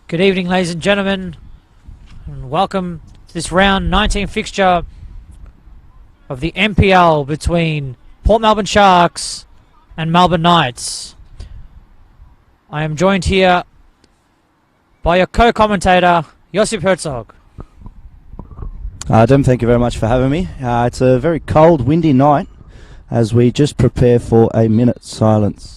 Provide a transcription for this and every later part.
Good evening, ladies and gentlemen, and welcome to this round 19 fixture of the NPL between Port Melbourne Sharks and Melbourne Knights. I am joined here by your co-commentator, Josip Herzog. Dim, thank you very much for having me. It's a very cold, windy night as we just prepare for a minute silence.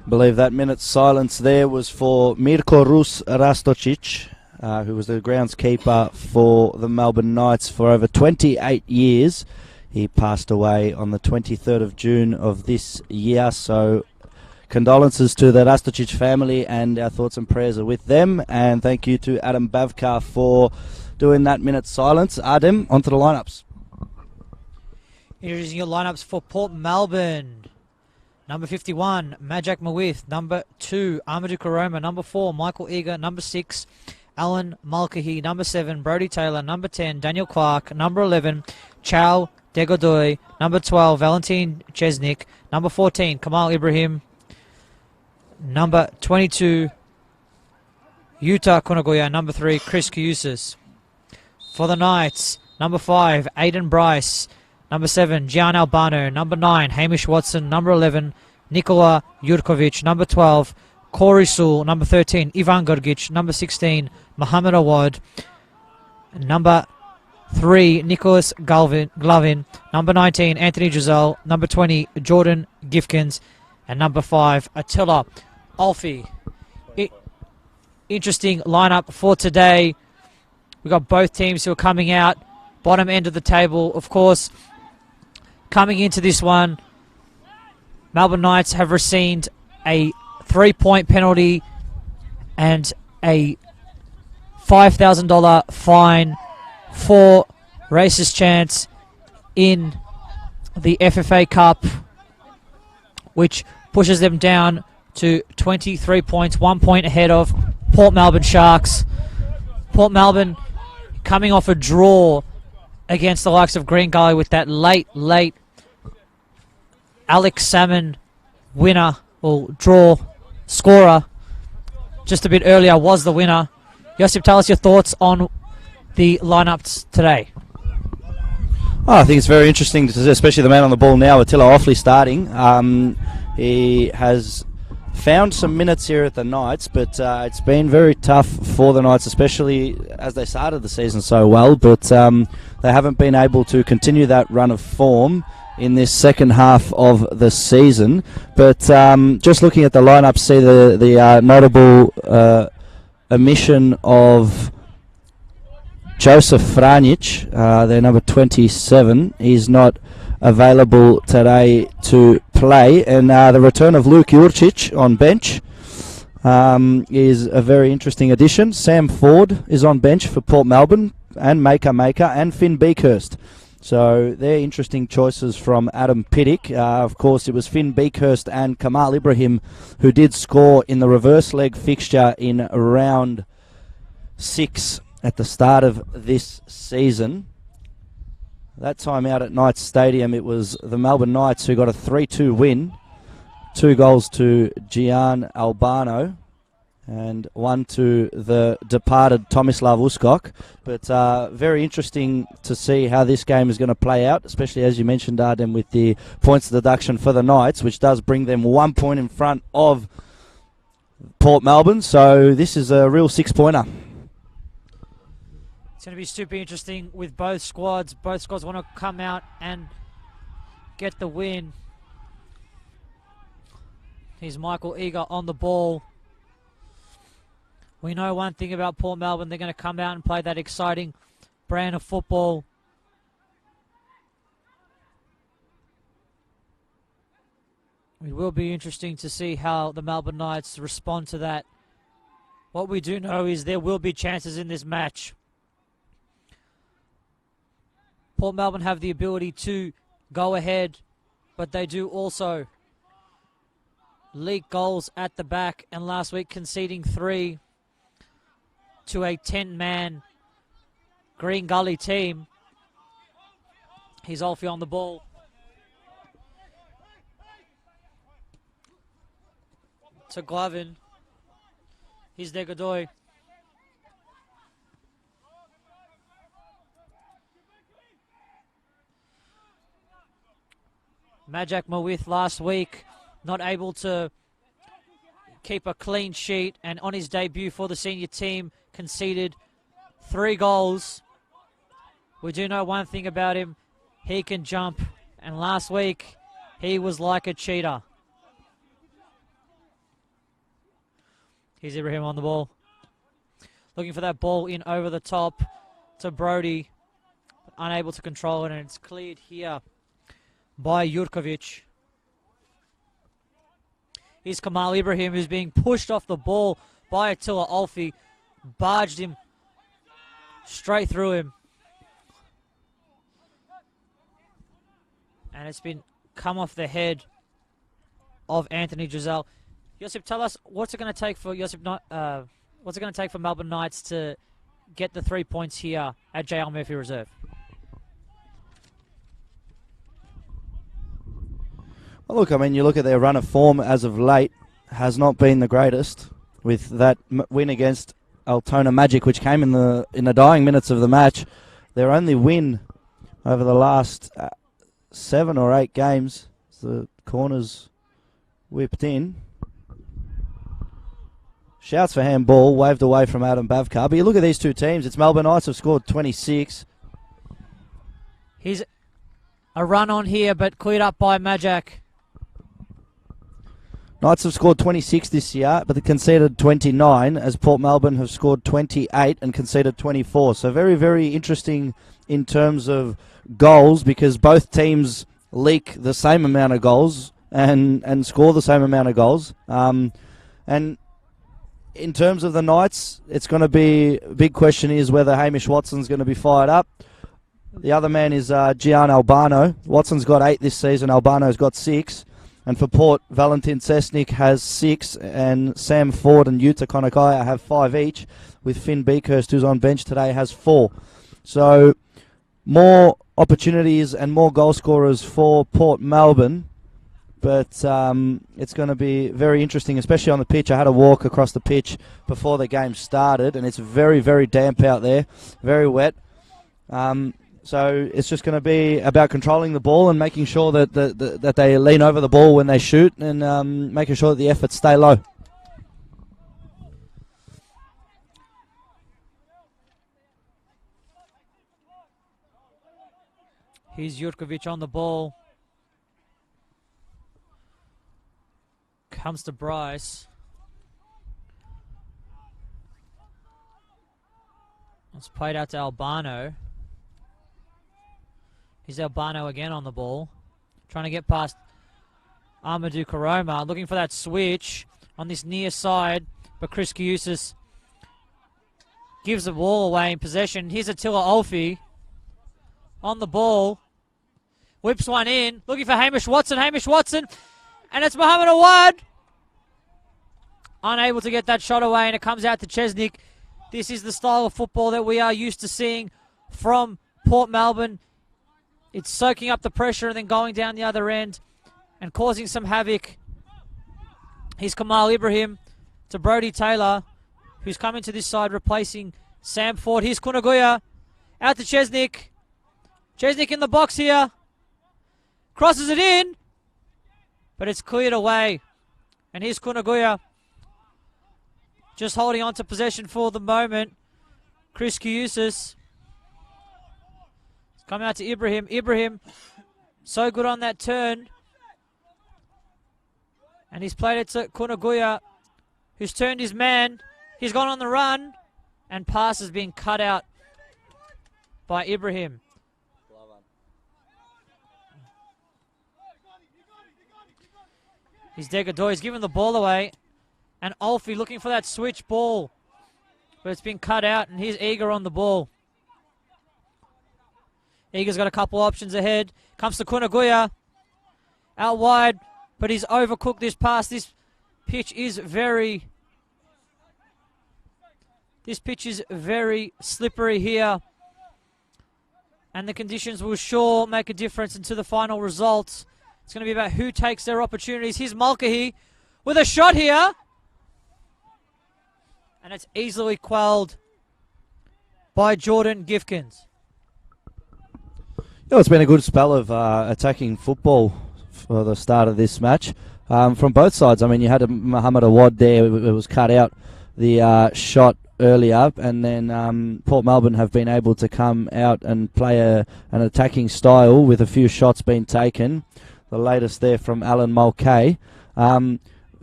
I believe that minute's silence there was for Mirko Rus Rastocic, who was the groundskeeper for the Melbourne Knights for over 28 years. He passed away on the 23rd of June of this year, so condolences to the Rastocic family, and our thoughts and prayers are with them. And thank you to Adam Bavkar for doing that minute's silence. Adam, onto the lineups. Introducing your lineups for Port Melbourne. Number 51, Majak Mawith. Number 2, Amadou Karoma. Number 4, Michael Eager. Number 6, Alan Mulcahy. Number 7, Brody Taylor. Number 10, Daniel Clark. Number 11, Chow Degodoy. Number 12, Valentin Chesnik. Number 14, Kamal Ibrahim. Number 22, Yuta Kunagoya. Number 3, Chris Kiusis. For the Knights, number 5, Aidan Bryce. Number 7, Gian Albano. Number 9, Hamish Watson. Number 11, Nikola Jurkovic. Number 12, Corey Sewell. Number 13, Ivan Gorgic. Number 16, Mohamed Awad. Number 3, Nicholas Glavin. Number 19, Anthony Giselle. Number 20, Jordan Gifkins. And number 5, Attila Alfie. Interesting lineup for today. We've got both teams who are coming out bottom end of the table, of course. Coming into this one, Melbourne Knights have received a 3-point penalty and a $5,000 fine for racist chants in the FFA Cup, which pushes them down to 23 points, 1 point ahead of Port Melbourne Sharks. Port Melbourne coming off a draw against the likes of Green Gully with that late Alex Salmon winner, or draw scorer just a bit earlier was the winner. Josip, tell us your thoughts on the lineups today. I think it's very interesting, especially the man on the ball now, Attila Offley starting. He has found some minutes here at the Knights, but it's been very tough for the Knights, especially as they started the season so well, but they haven't been able to continue that run of form in this second half of the season. But just looking at the lineup, see the notable omission of Joseph Franjic, their number 27. He's not available today to play, and the return of Luke Jurcic on bench is a very interesting addition. Sam Ford is on bench for Port Melbourne, and Maker and Finn Beakhurst. So they're interesting choices from Adam Pittick. Of course, it was Finn Beakhurst and Kamal Ibrahim who did score in the reverse leg fixture in round 6 at the start of this season. That time out at Knights Stadium, it was the Melbourne Knights who got a 3-2 win. 2 goals to Gian Albano and one to the departed Tomislav Uskok. But very interesting to see how this game is going to play out, especially as you mentioned, Arden, with the points deduction for the Knights, which does bring them 1 point in front of Port Melbourne. So this is a real 6-pointer. It's going to be super interesting with both squads. Both squads want to come out and get the win. Here's Michael Eager on the ball. We know one thing about Port Melbourne. They're going to come out and play that exciting brand of football. It will be interesting to see how the Melbourne Knights respond to that. What we do know is there will be chances in this match. Port Melbourne have the ability to go ahead, but they do also leak goals at the back, and last week conceding 3 to a 10-man Green Gully team. He's Alfie on the ball. To Glavin. He's Degodoy. Majak Mawith last week not able to keep a clean sheet, and on his debut for the senior team conceded 3 goals. We do know one thing about him. He can jump, and last week he was like a cheetah. Here's Ibrahim on the ball. Looking for that ball in over the top to Brody. Unable to control it, and it's cleared here by Jurkovic. Here's Kamal Ibrahim, who's being pushed off the ball by Attila Alfie. Barged him straight through him. And it's been come off the head of Anthony Giselle. Josip, tell us what's it going to take for Melbourne Knights to get the 3 points here at JL Murphy Reserve? Well, look, I mean, you look at their run of form as of late, has not been the greatest, with that win against Altona Magic, which came in the dying minutes of the match. Their only win over the last 7 or 8 games. The corners whipped in. Shouts for handball, waved away from Adam Bavkar. But you look at these two teams, it's Melbourne Knights have scored 26. Here's a run on here, but cleared up by Majak. Knights have scored 26 this year, but they conceded 29, as Port Melbourne have scored 28 and conceded 24. So very, very interesting in terms of goals, because both teams leak the same amount of goals and score the same amount of goals. And in terms of the Knights, it's going to be a big question is whether Hamish Watson's going to be fired up. The other man is Gian Albano. Watson's got 8 this season. Albano's got 6. And for Port, Valentin Cesnik has 6, and Sam Ford and Yuta Konakaya have 5 each, with Finn Beakhurst, who's on bench today, has 4. So more opportunities and more goal scorers for Port Melbourne. But it's going to be very interesting, especially on the pitch. I had a walk across the pitch before the game started, and it's very, very damp out there, very wet. So it's just going to be about controlling the ball and making sure that they lean over the ball when they shoot, and making sure that the efforts stay low. Here's Jurkovic on the ball. Comes to Bryce. It's played out to Albano. Here's Albano again on the ball. Trying to get past Amadou Karoma. Looking for that switch on this near side. But Chris Kiusis gives the ball away in possession. Here's Attila Alfie on the ball. Whips one in. Looking for Hamish Watson. Hamish Watson. And it's Mohamed Awad. Unable to get that shot away, and it comes out to Chesnik. This is the style of football that we are used to seeing from Port Melbourne. It's soaking up the pressure and then going down the other end and causing some havoc. Here's Kamal Ibrahim to Brody Taylor, who's coming to this side, replacing Sam Ford. Here's Kunaguya. Out to Chesnick. Chesnick in the box here. Crosses it in. But it's cleared away. And here's Kunaguya. Just holding on to possession for the moment. Chris Kiusis. Come out to Ibrahim. Ibrahim, so good on that turn. And he's played it to Kunaguya, who's turned his man. He's gone on the run. And pass has been cut out by Ibrahim. He's Degadoy. He's giving the ball away. And Alfie looking for that switch ball. But it's been cut out. And here's Eager on the ball. Eager's got a couple options ahead. Comes to Kunaguya. Out wide. But he's overcooked this pass. This pitch is very slippery here. And the conditions will sure make a difference into the final results. It's going to be about who takes their opportunities. Here's Mulcahy with a shot here. And it's easily quelled by Jordan Gifkins. It's been a good spell of attacking football for the start of this match from both sides. I mean, you had Muhammad Awad there. It was cut out the shot earlier, and then Port Melbourne have been able to come out and play an attacking style with a few shots being taken. The latest there from Alan Mulcahy.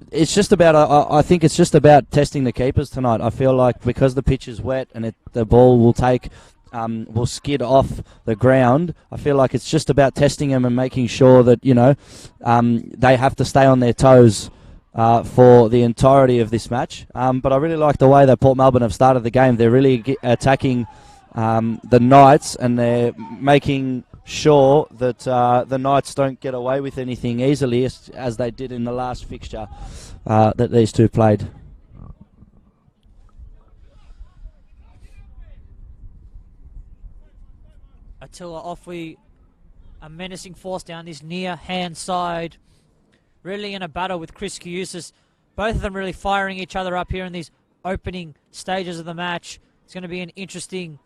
It's just about, I think it's just about testing the keepers tonight. I feel like because the pitch is wet and the ball will skid off the ground, I feel like it's just about testing them and making sure that, they have to stay on their toes for the entirety of this match. But I really like the way that Port Melbourne have started the game. They're really attacking the Knights, and they're making sure that the Knights don't get away with anything easily, as they did in the last fixture that these two played. Attila Offley, a menacing force down this near hand side. Really in a battle with Chris Kiusis. Both of them really firing each other up here in these opening stages of the match. It's going to be an interesting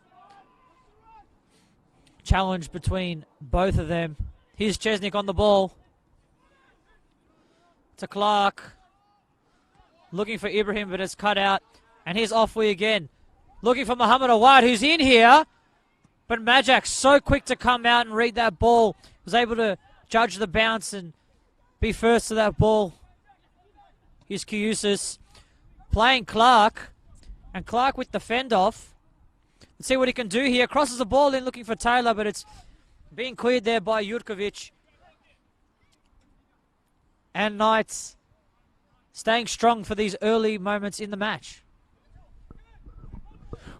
challenge between both of them. Here's Chesnick on the ball. To Clark. Looking for Ibrahim, but it's cut out. And here's Offley again. Looking for Muhammad Awad, who's in here. But Majak, so quick to come out and read that ball. Was able to judge the bounce and be first to that ball. Here's Kiusis playing Clark. And Clark with the fend off. Let's see what he can do here. Crosses the ball in looking for Taylor, but it's being cleared there by Jurkovic. And Knights staying strong for these early moments in the match.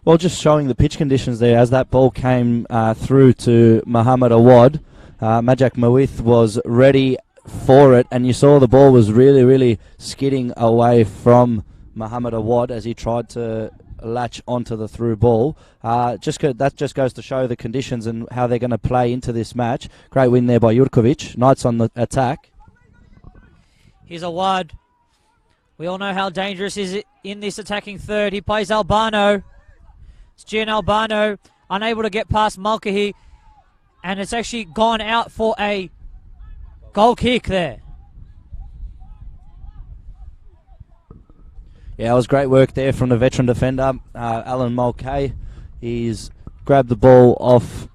Well, just showing the pitch conditions there as that ball came through to Muhammad Awad. Majak Mawith was ready for it, and you saw the ball was really, really skidding away from Muhammad Awad as he tried to latch onto the through ball. That just goes to show the conditions and how they're going to play into this match. Great win there by Jurkovic. Knights on the attack. Here's Awad. We all know how dangerous he is in this attacking third. He plays Albano. It's Gian Albano, unable to get past Mulcahy, and it's actually gone out for a goal kick there. Yeah, it was great work there from the veteran defender, Alan Mulcahy. He's grabbed the ball off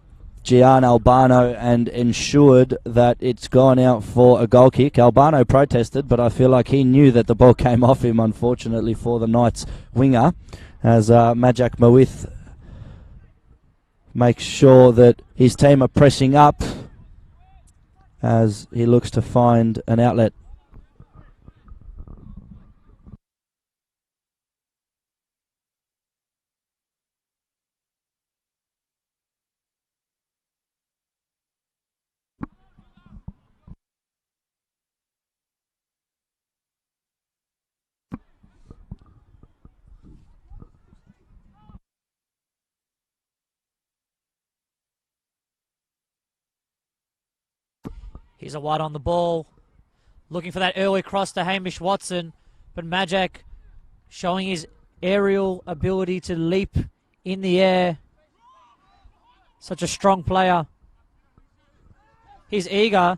Gian Albano and ensured that it's gone out for a goal kick. Albano protested, but I feel like he knew that the ball came off him, unfortunately, for the Knights winger, as Majak Mawith makes sure that his team are pressing up as he looks to find an outlet. Here's a wide on the ball. Looking for that early cross to Hamish Watson. But Majak showing his aerial ability to leap in the air. Such a strong player. He's eager.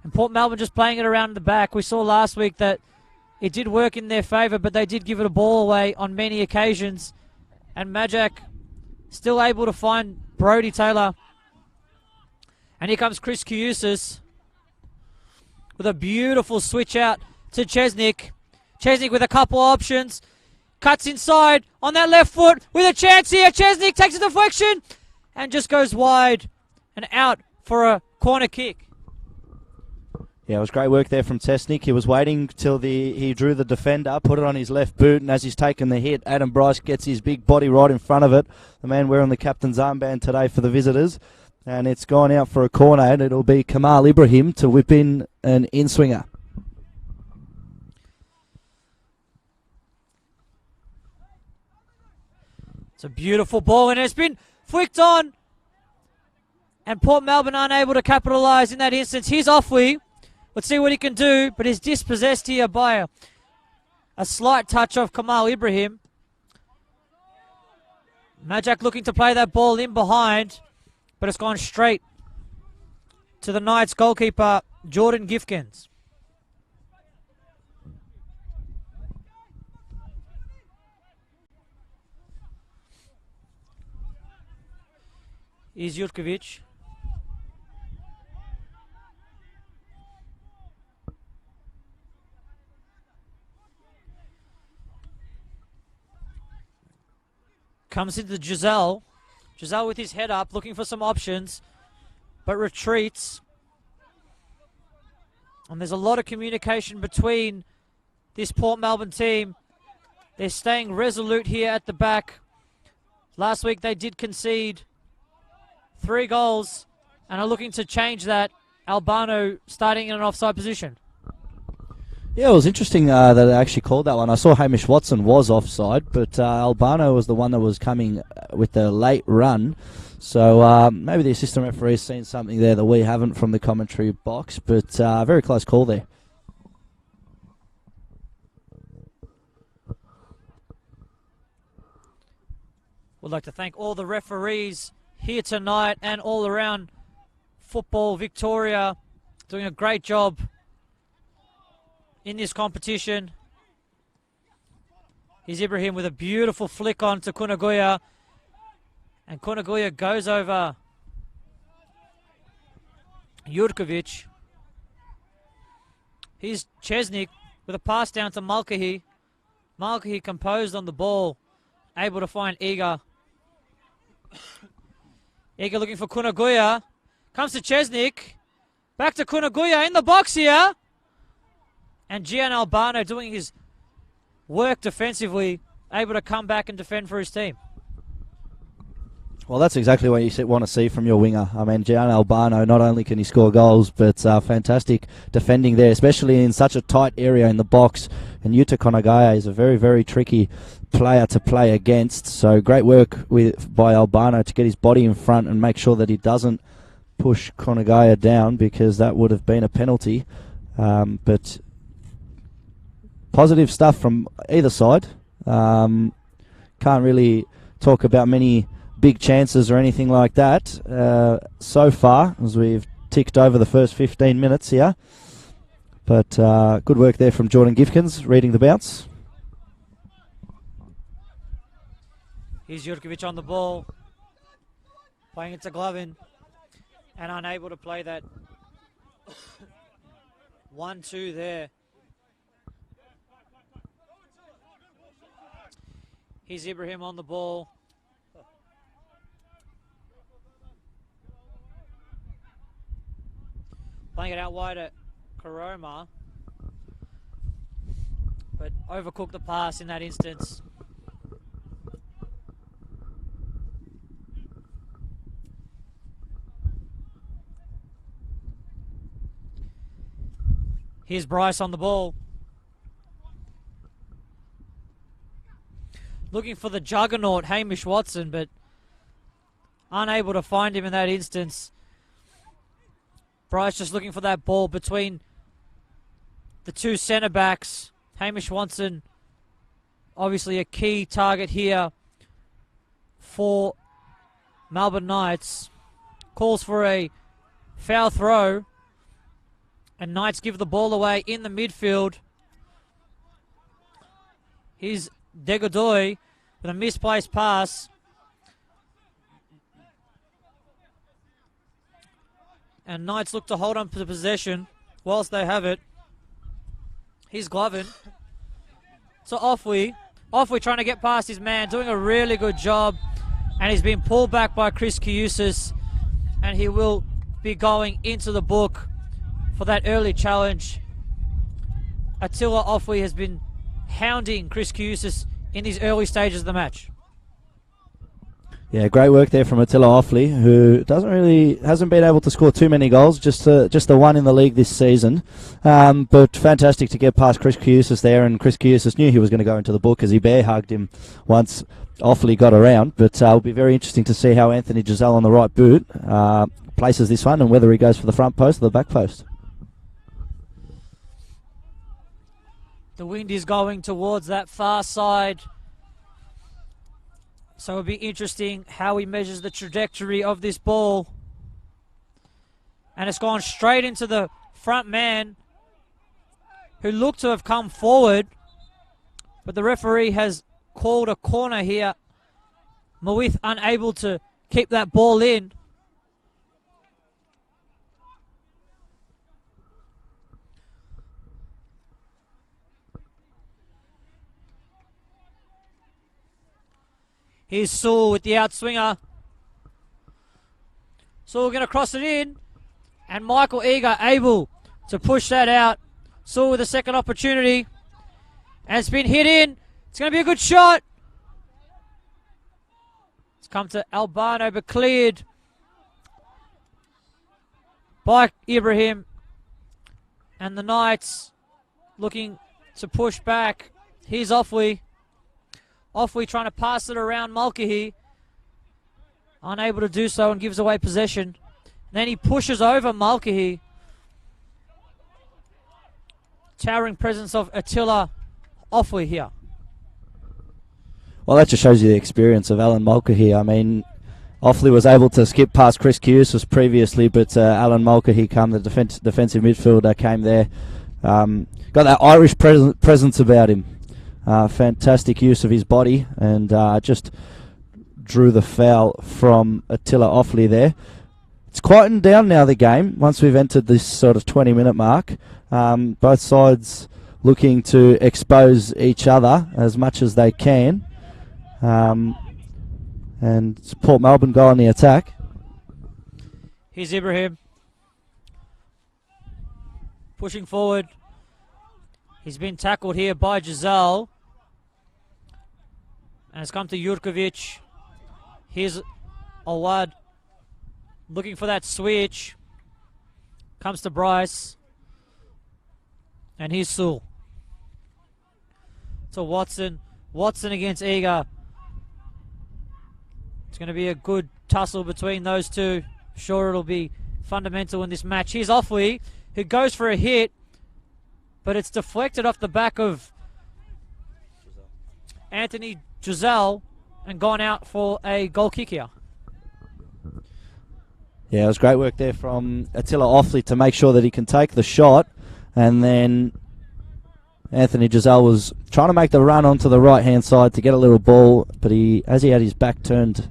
And Port Melbourne just playing it around the back. We saw last week that it did work in their favour, but they did give it a ball away on many occasions. And Majak still able to find Brodie Taylor. And here comes Chris Kiusis with a beautiful switch out to Chesnick. Chesnick with a couple options. Cuts inside on that left foot with a chance here. Chesnick takes a deflection and just goes wide and out for a corner kick. Yeah, it was great work there from Chesnick. He was waiting till he drew the defender, put it on his left boot, and as he's taken the hit, Adam Bryce gets his big body right in front of it. The man wearing the captain's armband today for the visitors. And it's gone out for a corner, and it'll be Kamal Ibrahim to whip in an in-swinger. It's a beautiful ball, and it's been flicked on. And Port Melbourne unable to capitalise in that instance. Here's Offley. Let's see what he can do, but he's dispossessed here by a slight touch of Kamal Ibrahim. Majak looking to play that ball in behind, but it's gone straight to the Knights goalkeeper, Jordan Gifkins. Here's Jutkovic. Comes into Giselle. Giselle with his head up, looking for some options, but retreats. And there's a lot of communication between this Port Melbourne team. They're staying resolute here at the back. Last week they did concede 3 goals and are looking to change that. Albano starting in an offside position. Yeah, it was interesting that they actually called that one. I saw Hamish Watson was offside, but Albano was the one that was coming with the late run. So maybe the assistant referee's seen something there that we haven't from the commentary box, but very close call there. Would like to thank all the referees here tonight and all around Football Victoria, doing a great job in this competition. Here's Ibrahim with a beautiful flick on to Kunaguya. And Kunaguya goes over Jurkovic. Here's Chesnick with a pass down to Mulcahy. Mulcahy composed on the ball, able to find Eager. Eager looking for Kunaguya. Comes to Chesnick. Back to Kunaguya in the box here. And Gian Albano doing his work defensively, able to come back and defend for his team. Well, that's exactly what you want to see from your winger. I mean, Gian Albano, not only can he score goals, but fantastic defending there, especially in such a tight area in the box. And Yuta Konagaya is a very, very tricky player to play against. So great work by Albano to get his body in front and make sure that he doesn't push Konagaya down, because that would have been a penalty. But positive stuff from either side. Can't really talk about many big chances or anything like that so far, as we've ticked over the first 15 minutes here. But good work there from Jordan Gifkins, reading the bounce. Here's Jurkovic on the ball, playing it to Glovin, and unable to play that 1-2 there. Here's Ibrahim on the ball. Playing it out wide at Karoma, but overcooked the pass in that instance. Here's Bryce on the ball. Looking for the juggernaut, Hamish Watson, but unable to find him in that instance. Bryce just looking for that ball between the two centre-backs. Hamish Watson obviously a key target here for Melbourne Knights. Calls for a foul throw, and Knights give the ball away in the midfield. Here's Degodoy with a misplaced pass. And Knights look to hold on to the possession whilst they have it. Here's Glovin. So Offley trying to get past his man, doing a really good job. And he's been pulled back by Chris Kiusis. And he will be going into the book for that early challenge. Attila Offley has been hounding Chris Kiusis in these early stages of the match. Yeah, great work there from Attila Offley, who hasn't been able to score too many goals, just the one in the league this season. But fantastic to get past Chris Kiusis there, and Chris Kiusis knew he was going to go into the book as he bear hugged him once Offley got around. But it'll be very interesting to see how Anthony Giselle on the right boot places this one, and whether he goes for the front post or the back post. The wind is going towards that far side. So it'll be interesting how he measures the trajectory of this ball. And it's gone straight into the front man, who looked to have come forward. But the referee has called a corner here. Mawith unable to keep that ball in. Here's Sewell with the outswinger. Sewell going to cross it in. And Michael Eager able to push that out. Sewell with a second opportunity. And it's been hit in. It's going to be a good shot. It's come to Albano, but cleared by Ibrahim. And the Knights looking to push back. Here's Offley. Offley trying to pass it around Mulcahy. Unable to do so and gives away possession. Then he pushes over Mulcahy. Towering presence of Attila Offley here. Well, that just shows you the experience of Alan Mulcahy. I mean, Offley was able to skip past Chris Kiusis previously, but Alan Mulcahy, the defensive midfielder, came there. Got that Irish presence about him. Fantastic use of his body, and just drew the foul from Attila Offley there. It's quietened down now, the game, once we've entered this sort of 20-minute mark. Both sides looking to expose each other as much as they can. And support Melbourne go on the attack. Here's Ibrahim. Pushing forward. He's been tackled here by Giselle. And it's come to Jurkovic. Here's Awad looking for that switch. Comes to Bryce. And here's Sewell. To Watson. Watson against Eager. It's going to be a good tussle between those two. Sure, it'll be fundamental in this match. Here's Offley, who goes for a hit, but it's deflected off the back of Anthony Giselle and gone out for a goal kick here. Yeah, it was great work there from Attila Offley to make sure that he can take the shot, and then Anthony Giselle was trying to make the run onto the right-hand side to get a little ball, but as he had his back turned,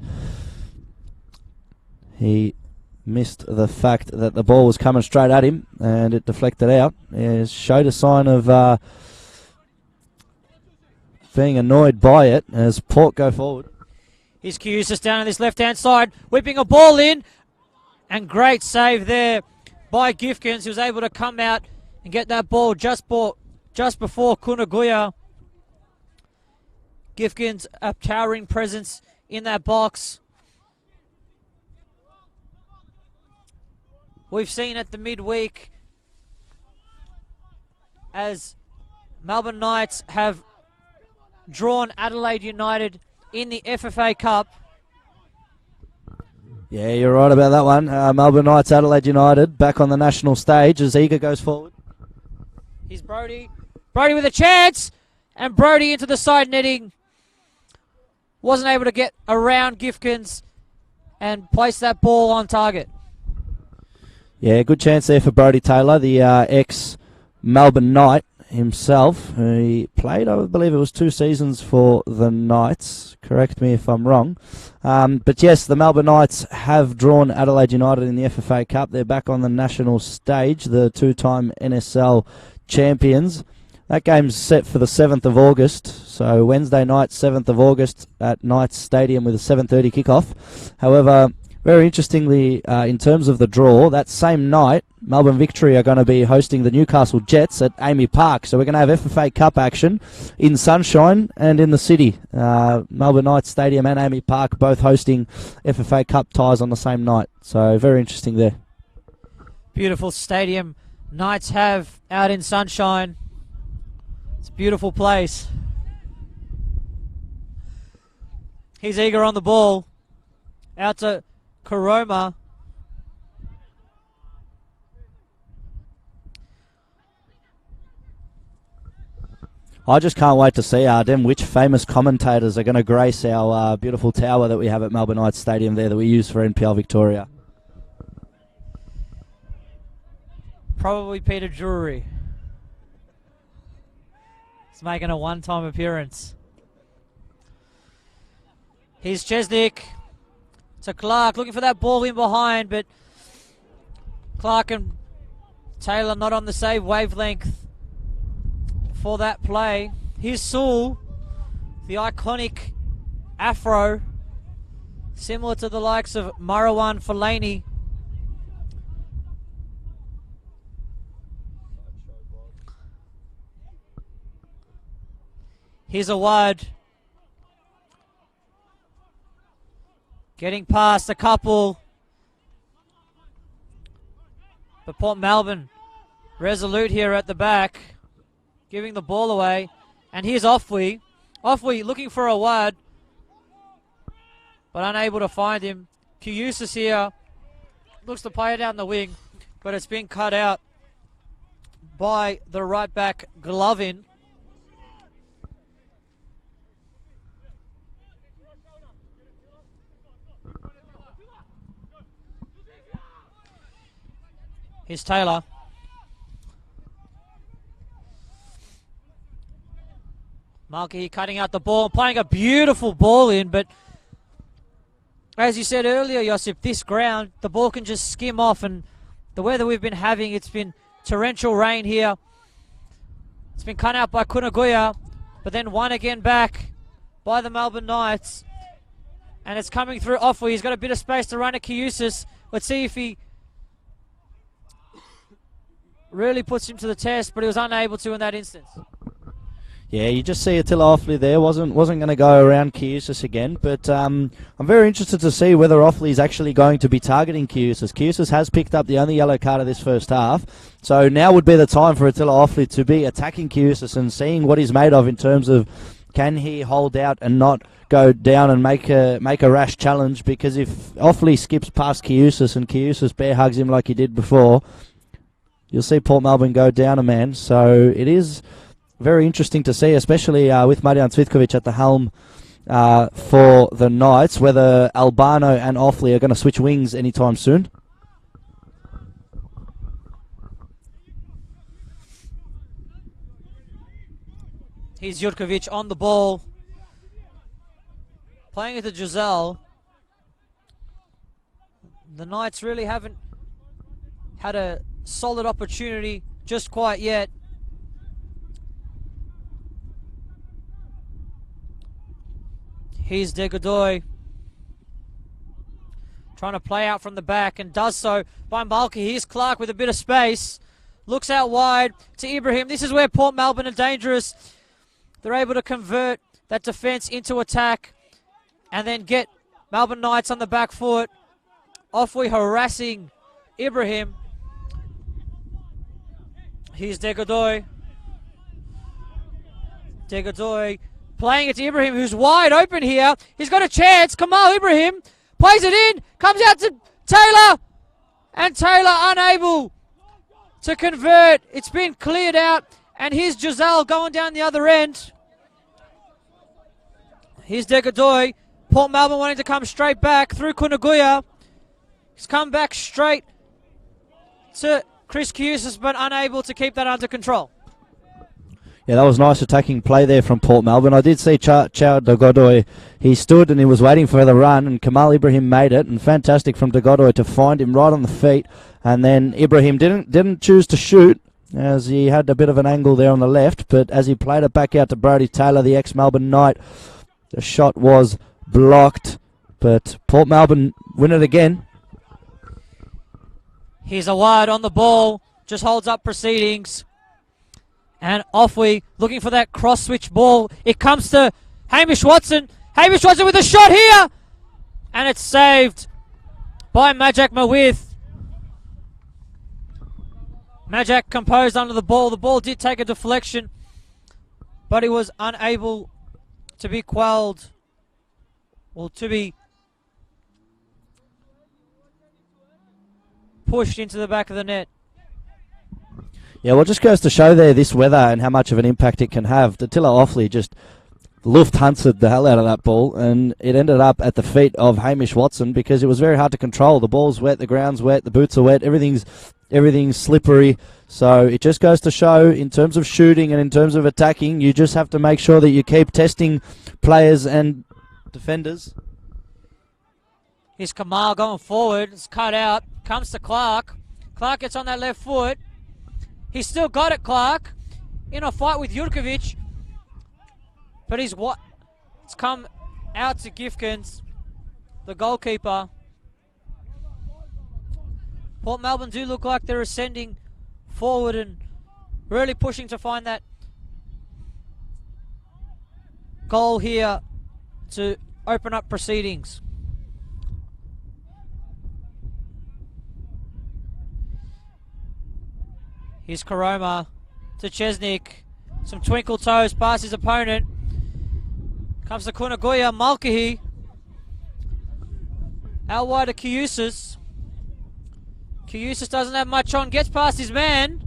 he missed the fact that the ball was coming straight at him, and it deflected out. It showed a sign of being annoyed by it as Port go forward. Here's Kiusis down on this left-hand side, whipping a ball in, and great save there by Gifkins, who was able to come out and get that ball just before Kunaguya. Gifkins, a towering presence in that box. We've seen at the midweek as Melbourne Knights have drawn Adelaide United in the FFA Cup. Yeah, you're right about that one. Melbourne Knights, Adelaide United, back on the national stage as Eager goes forward. Here's Brody. Brody with a chance. And Brody into the side netting. Wasn't able to get around Gifkins and place that ball on target. Yeah, good chance there for Brodie Taylor, the ex-Melbourne Knight himself. He played, I believe it was 2 seasons for the Knights. Correct me if I'm wrong. But yes, the Melbourne Knights have drawn Adelaide United in the FFA Cup. They're back on the national stage, the 2-time NSL champions. That game's set for the 7th of August, so Wednesday night, 7th of August at Knights Stadium with a 7:30 kickoff. However, very interestingly, in terms of the draw, that same night, Melbourne Victory are going to be hosting the Newcastle Jets at Amy Park. So we're going to have FFA Cup action in Sunshine and in the city. Melbourne Knights Stadium and Amy Park both hosting FFA Cup ties on the same night. So very interesting there. Beautiful stadium Knights have out in Sunshine. It's a beautiful place. He's eager on the ball. Out to Karoma. I just can't wait to see, Arden, which famous commentators are going to grace our beautiful tower that we have at Melbourne Knights Stadium there that we use for NPL Victoria. Probably Peter Drury. He's making a one-time appearance. Here's Chesnick to Clark, looking for that ball in behind, but Clark and Taylor not on the same wavelength for that play. Here's Sewell, the iconic afro, similar to the likes of Marwan Fellaini. Here's a wide. Getting past a couple. But Port Melbourne resolute here at the back. Giving the ball away. And here's Offwee. Offwee looking for a wide. But unable to find him. Kiusis here. Looks to play it down the wing. But it's been cut out by the right back Glovin. Here's Taylor. Malky cutting out the ball, playing a beautiful ball in, but as you said earlier, Josip, this ground, the ball can just skim off, and the weather we've been having, it's been torrential rain here. It's been cut out by Kunaguya, but then won again back by the Melbourne Knights. And it's coming through Offwee. He's got a bit of space to run at Kiusis. Let's see if he really puts him to the test, but he was unable to in that instance. Yeah, you just see Attila Offley there. Wasn't going to go around Kiusis again, but I'm very interested to see whether Offley is actually going to be targeting Kiusis. Kiusis has picked up the only yellow card of this first half, so now would be the time for Attila Offley to be attacking Kiusis and seeing what he's made of in terms of can he hold out and not go down and make a rash challenge, because if Offley skips past Kiusis and Kiusis bear hugs him like he did before, you'll see Port Melbourne go down a man. So it is very interesting to see, especially with Marijan Cvitkovic at the helm for the Knights, whether Albano and Offley are going to switch wings anytime soon. Here's Jutkovic on the ball. Playing it to Giselle. The Knights really haven't had a solid opportunity just quite yet. Here's De Godoy. Trying to play out from the back and does so by Malky. Here's Clark with a bit of space. Looks out wide to Ibrahim. This is where Port Melbourne are dangerous. They're able to convert that defence into attack and then get Melbourne Knights on the back foot. Offwee harassing Ibrahim. Here's De Godoy. De Godoy playing it to Ibrahim, who's wide open here. He's got a chance. Kamal Ibrahim plays it in. Comes out to Taylor. And Taylor unable to convert. It's been cleared out. And here's Giselle going down the other end. Here's Degadoy. Port Melbourne wanting to come straight back through Kunaguya. He's come back straight to Chris Cusis, but unable to keep that under control. Yeah, that was nice attacking play there from Port Melbourne. I did see Chow Degadoy. He stood and he was waiting for the run, and Kamal Ibrahim made it. And fantastic from Degadoy to find him right on the feet. And then Ibrahim didn't choose to shoot, as he had a bit of an angle there on the left. But as he played it back out to Brodie Taylor, the ex-Melbourne Knight, the shot was blocked. But Port Melbourne win it again. Here's a wide on the ball. Just holds up proceedings. And off we, looking for that cross-switch ball. It comes to Hamish Watson. Hamish Watson with a shot here! And it's saved by Majak Mawith. Majak composed under the ball. The ball did take a deflection, but he was unable to be quelled, or to be pushed into the back of the net. Yeah, well, it just goes to show there this weather and how much of an impact it can have. Attila Offley just Lufthansa the hell out of that ball, and it ended up at the feet of Hamish Watson because it was very hard to control. The ball's wet, the ground's wet, the boots are wet, everything's slippery. So it just goes to show, in terms of shooting and in terms of attacking, you just have to make sure that you keep testing players and defenders. Here's Kamal going forward. It's cut out. Comes to Clark. Clark gets on that left foot. He's still got it, Clark, in a fight with Jurkovic. But it's come out to Gifkins, the goalkeeper. Port Melbourne do look like they're ascending forward and really pushing to find that goal here to open up proceedings. Here's Karoma to Chesnick. Some twinkle toes past his opponent. Comes to Kunaguya, Mulcahy. Out wide to Kiusis. Kiusis doesn't have much on, gets past his man.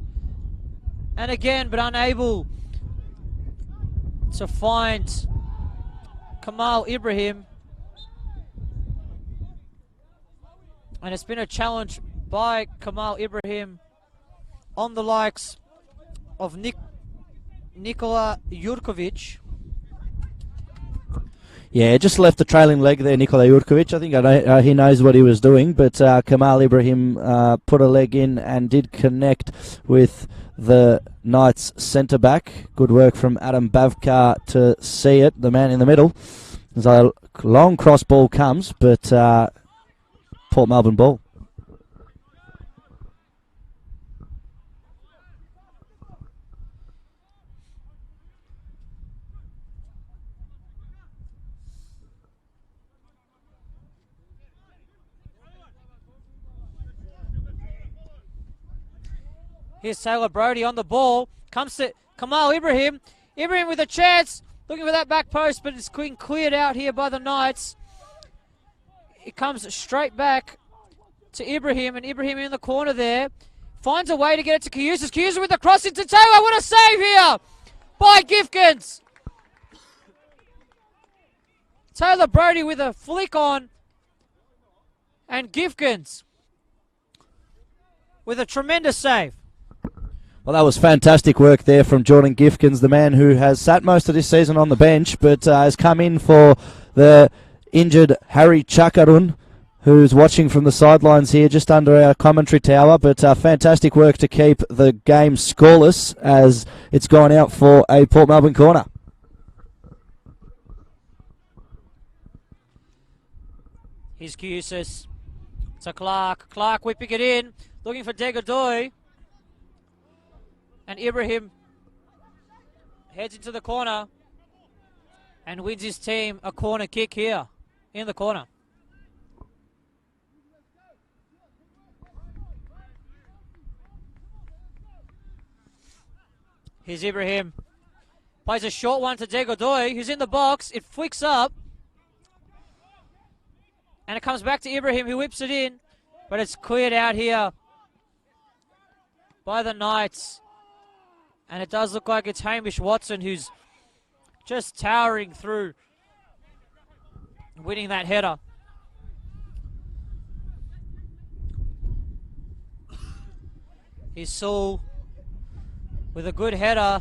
And again, but unable to find Kamal Ibrahim. And it's been a challenge by Kamal Ibrahim on the likes of Nikola Jurkovic. Yeah, just left the trailing leg there, Nikola Jurkovic. I think he knows what he was doing, but Kamal Ibrahim put a leg in and did connect with the Knights centre-back. Good work from Adam Bavkar to see it, the man in the middle. As a long cross ball comes, but Port Melbourne ball. Here's Taylor Brodie on the ball. Comes to Kamal Ibrahim. Ibrahim with a chance. Looking for that back post, but it's being cleared out here by the Knights. It comes straight back to Ibrahim, and Ibrahim in the corner there. Finds a way to get it to Kiusis. Kiusis with the cross into Taylor. What a save here by Gifkins. Taylor Brodie with a flick on. And Gifkins with a tremendous save. Well, that was fantastic work there from Jordan Gifkins, the man who has sat most of this season on the bench, but has come in for the injured Harry Chakarun, who's watching from the sidelines here just under our commentary tower. But fantastic work to keep the game scoreless as it's gone out for a Port Melbourne corner. Here's Kiusis to Clark. Clark whipping it in, looking for Degadoy. And Ibrahim heads into the corner and wins his team a corner kick here in the corner. Here's Ibrahim. Plays a short one to Degadoy, who's in the box. It flicks up. And it comes back to Ibrahim, who whips it in. But it's cleared out here by the Knights. And it does look like it's Hamish Watson who's just towering through winning that header. Here's Saul with a good header.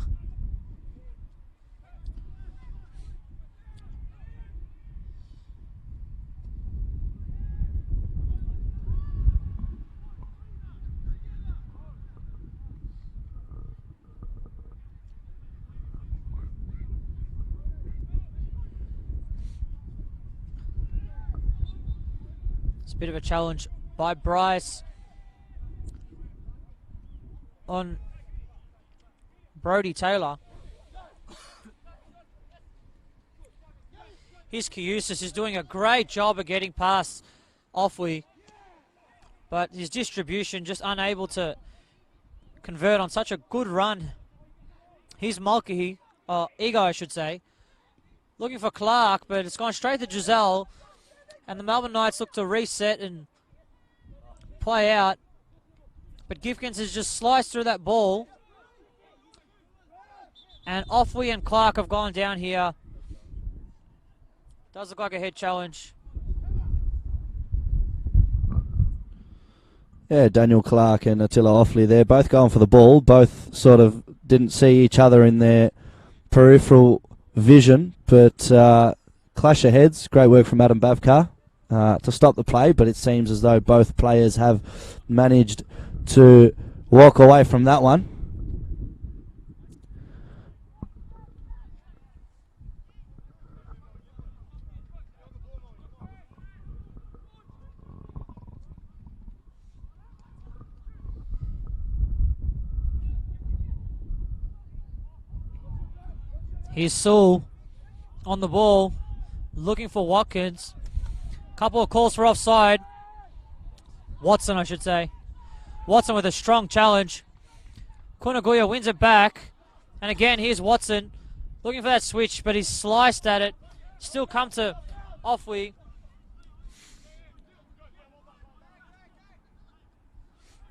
It's a bit of a challenge by Bryce on Brody Taylor. Here's Kiusis, is doing a great job of getting past Offwee, but his distribution just unable to convert on such a good run. Here's Mulcahy, Ego I should say, looking for Clark, but it's gone straight to Giselle, and the Melbourne Knights look to reset and play out, but Gifkins has just sliced through that ball, and Offwee and Clark have gone down here. Does look like a head challenge. Yeah, Daniel Clark and Attila Offley, they're both going for the ball. Both sort of didn't see each other in their peripheral vision, but clash of heads. Great work from Adam Bavkar to stop the play, but it seems as though both players have managed to walk away from that one. Here's Saul on the ball, looking for Watkins. Couple of calls for offside. Watson, I should say. Watson with a strong challenge. Kunaguya wins it back. And again, here's Watson looking for that switch, but he's sliced at it. Still come to Offwee.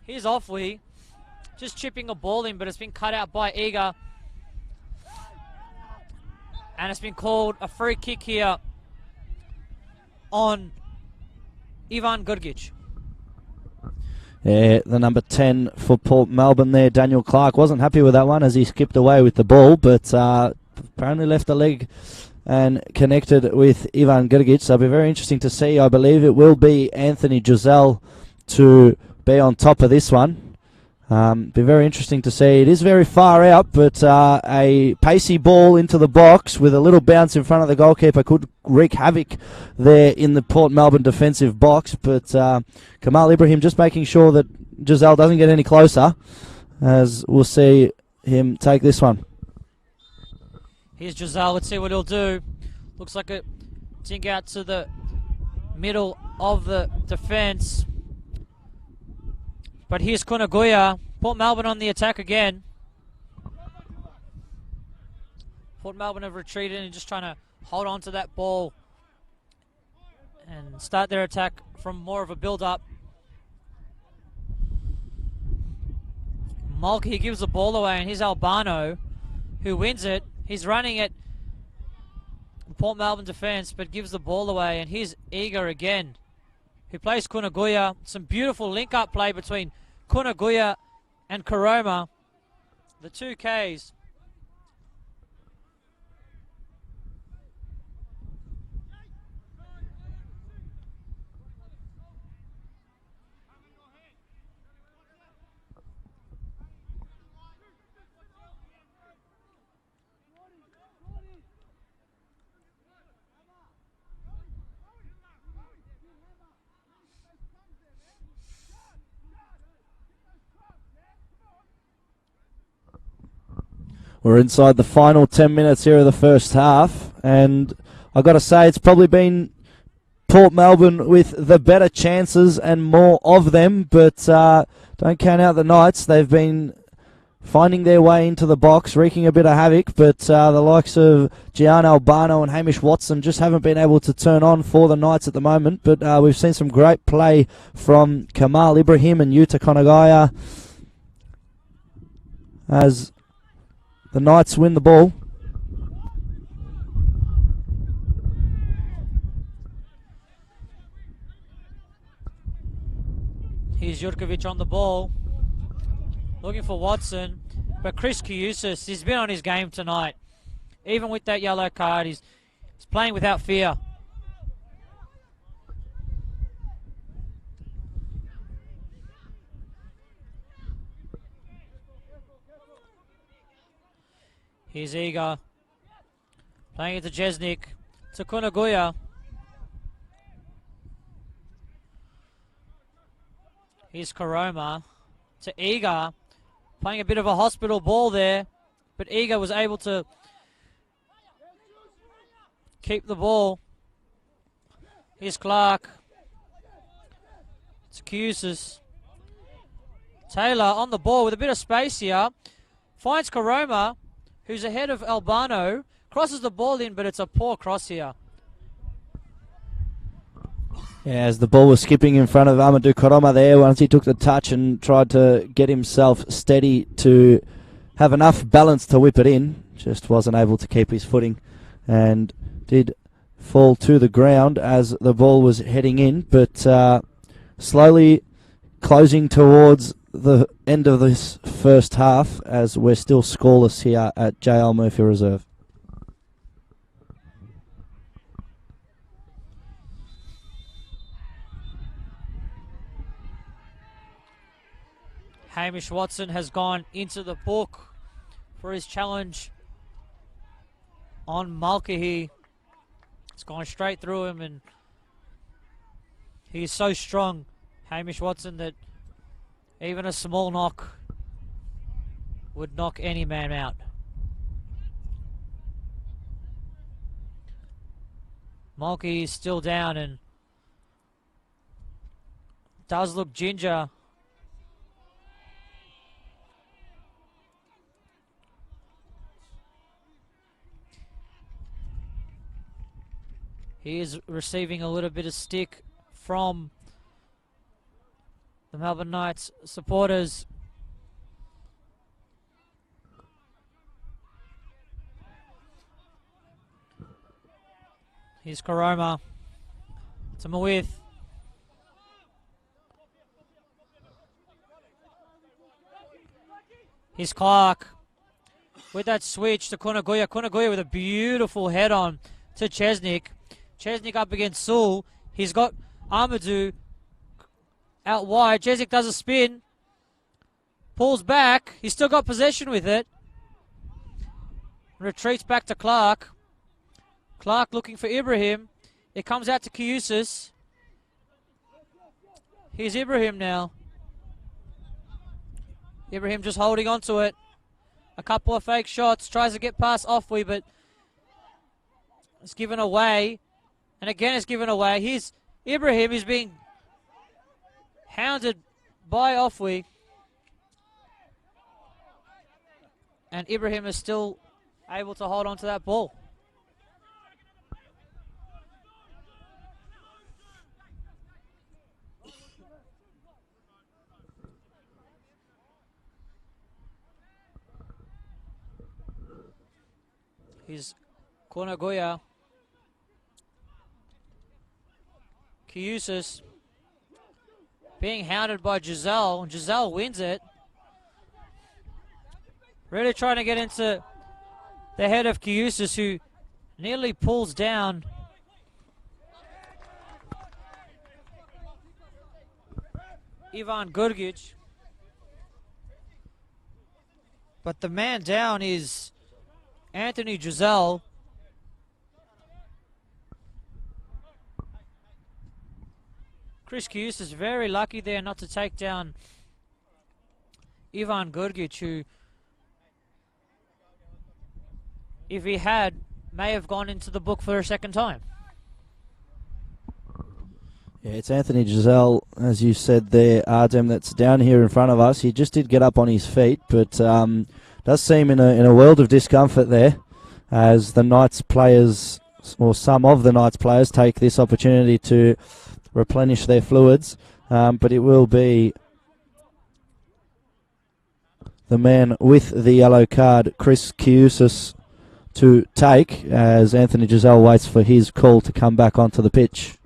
Here's Offwee. Just chipping a ball in, but it's been cut out by Eager. And it's been called a free kick here on Ivan Gurgic. Yeah, the number 10 for Port Melbourne there, Daniel Clark, wasn't happy with that one as he skipped away with the ball, but apparently left the leg and connected with Ivan Gurgic. So it'll be very interesting to see. I believe it will be Anthony Giselle to be on top of this one. Be very interesting to see. It is very far out, but a pacey ball into the box with a little bounce in front of the goalkeeper could wreak havoc there in the Port Melbourne defensive box. But Kamal Ibrahim just making sure that Giselle doesn't get any closer, as we'll see him take this one. Here's Giselle. Let's see what he'll do. Looks like a dink out to the middle of the defence. But here's Kunaguya. Port Melbourne on the attack again. Port Melbourne have retreated and just trying to hold on to that ball and start their attack from more of a build-up. Mulcahy gives the ball away, and here's Albano, who wins it. He's running it. Port Melbourne defence, but gives the ball away, and here's Eager again, who plays Kunaguya. Some beautiful link-up play between Kunaguya and Karoma, the two Ks. We're inside the final 10 minutes here of the first half, and I've got to say it's probably been Port Melbourne with the better chances and more of them, but don't count out the Knights. They've been finding their way into the box, wreaking a bit of havoc, but the likes of Gian Albano and Hamish Watson just haven't been able to turn on for the Knights at the moment, but we've seen some great play from Kamal Ibrahim and Yuta Konagaya as the Knights win the ball. The Knights win the ball. Here's Jurkovic on the ball. Looking for Watson. But Chris Kiusis, he's been on his game tonight. Even with that yellow card, he's playing without fear. Here's Iga. Playing it to Jesnik. To Kunaguya. Here's Karoma. To Iga. Playing a bit of a hospital ball there. But Iga was able to keep the ball. Here's Clark. To Cusis. Taylor on the ball with a bit of space here. Finds Karoma, who's ahead of Albano. Crosses the ball in, but it's a poor cross here. Yeah, as the ball was skipping in front of Amadou Karoma there, once he took the touch and tried to get himself steady to have enough balance to whip it in, just wasn't able to keep his footing and did fall to the ground as the ball was heading in, but slowly closing towards the end of this first half as we're still scoreless here at JL Murphy Reserve. Hamish Watson has gone into the book for his challenge on Mulcahy. It's gone straight through him, and he's so strong, Hamish Watson, that even a small knock would knock any man out. Mulcahy is still down and does look ginger. He is receiving a little bit of stick from the Melbourne Knights supporters. Here's Karoma to Mawith. Here's Clark with that switch to Kunaguya. Kunaguya with a beautiful head on to Chesnik. Chesnik up against Sewell. He's got Amadou out wide. Chesnik does a spin. Pulls back. He's still got possession with it. Retreats back to Clark. Clark looking for Ibrahim. It comes out to Kiusis. Here's Ibrahim now. Ibrahim just holding on to it. A couple of fake shots. Tries to get past Offwee, but it's given away. And again, it's given away. Here's Ibrahim. He's being hounded by Offwee. And Ibrahim is still able to hold on to that ball. Here's Kunaguya. Kiusis being hounded by Giselle. Giselle wins it. Really trying to get into the head of Kiusis, who nearly pulls down Ivan Gurgic. But the man down is Anthony Giselle. Chris Kiusis is very lucky there not to take down Ivan Gurgic, who, if he had, may have gone into the book for a second time. Yeah, it's Anthony Giselle, as you said there, Artem, that's down here in front of us. He just did get up on his feet, but does seem in a world of discomfort there, as the Knights players, or some of the Knights players, take this opportunity to replenish their fluids, but it will be the man with the yellow card, Chris Kiusis, to take, as Anthony Giselle waits for his call to come back onto the pitch.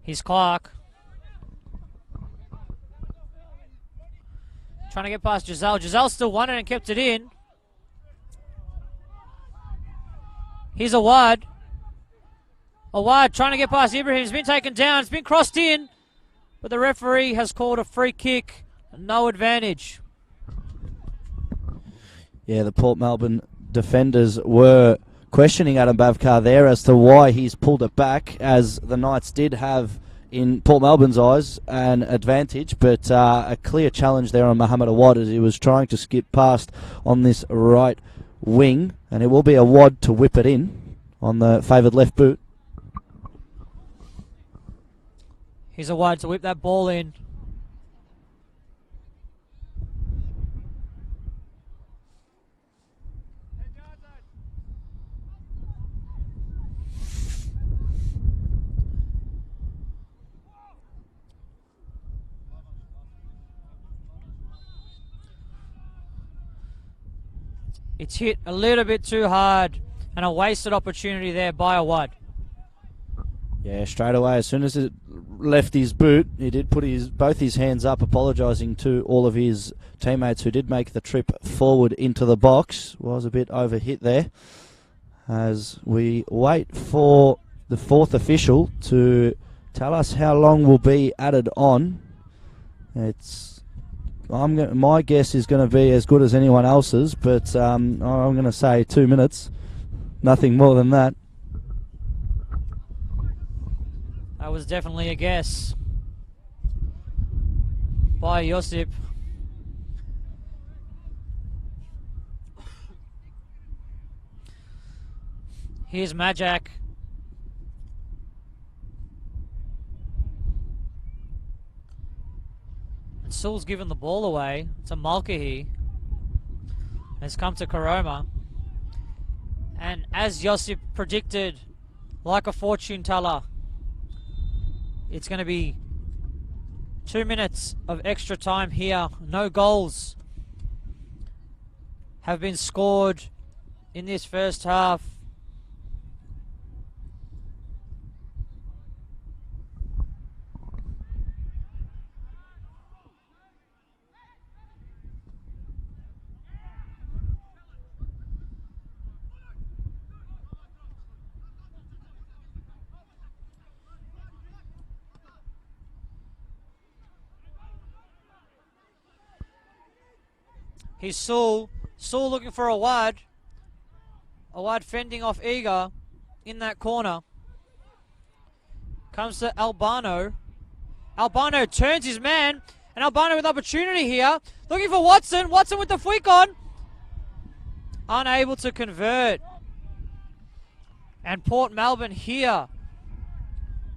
Here's Clark. Trying to get past Giselle. Giselle still won it and kept it in. Here's Awad. Awad trying to get past Ibrahim. He's been taken down. It's been crossed in. But the referee has called a free kick. No advantage. Yeah, the Port Melbourne defenders were questioning Adam Bavkar there as to why he's pulled it back, as the Knights did have, in Port Melbourne's eyes, an advantage, but a clear challenge there on Mohamed Awad as he was trying to skip past on this right wing, and it will be Awad to whip it in on the favoured left boot. Here's Awad to whip that ball in. It's hit a little bit too hard and a wasted opportunity there by Awad. Yeah, straight away, as soon as it left his boot, he did put both his hands up, apologising to all of his teammates who did make the trip forward into the box. Was a bit overhit there. As we wait for the fourth official to tell us how long will be added on. My guess is going to be as good as anyone else's, but I'm going to say 2 minutes. Nothing more than that. That was definitely a guess by Josip. Here's Majak. And Sewell's given the ball away to Mulcahy. Has come to Karoma. And as Josip predicted, like a fortune teller, it's going to be 2 minutes of extra time here. No goals have been scored in this first half. Here's Sewell. Sewell looking for Awad. Awad fending off Eager in that corner. Comes to Albano. Albano turns his man. And Albano with opportunity here. Looking for Watson. Watson with the flick on. Unable to convert. And Port Melbourne here.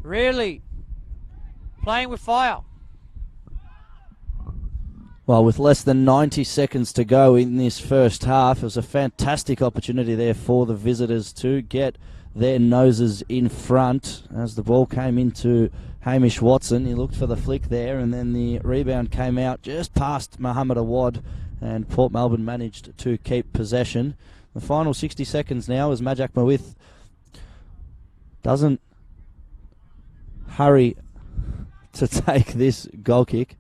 Really playing with fire. Well, with less than 90 seconds to go in this first half, it was a fantastic opportunity there for the visitors to get their noses in front. As the ball came into Hamish Watson, he looked for the flick there, and then the rebound came out just past Mohamed Awad, and Port Melbourne managed to keep possession. The final 60 seconds now as Majak Mawith doesn't hurry to take this goal kick.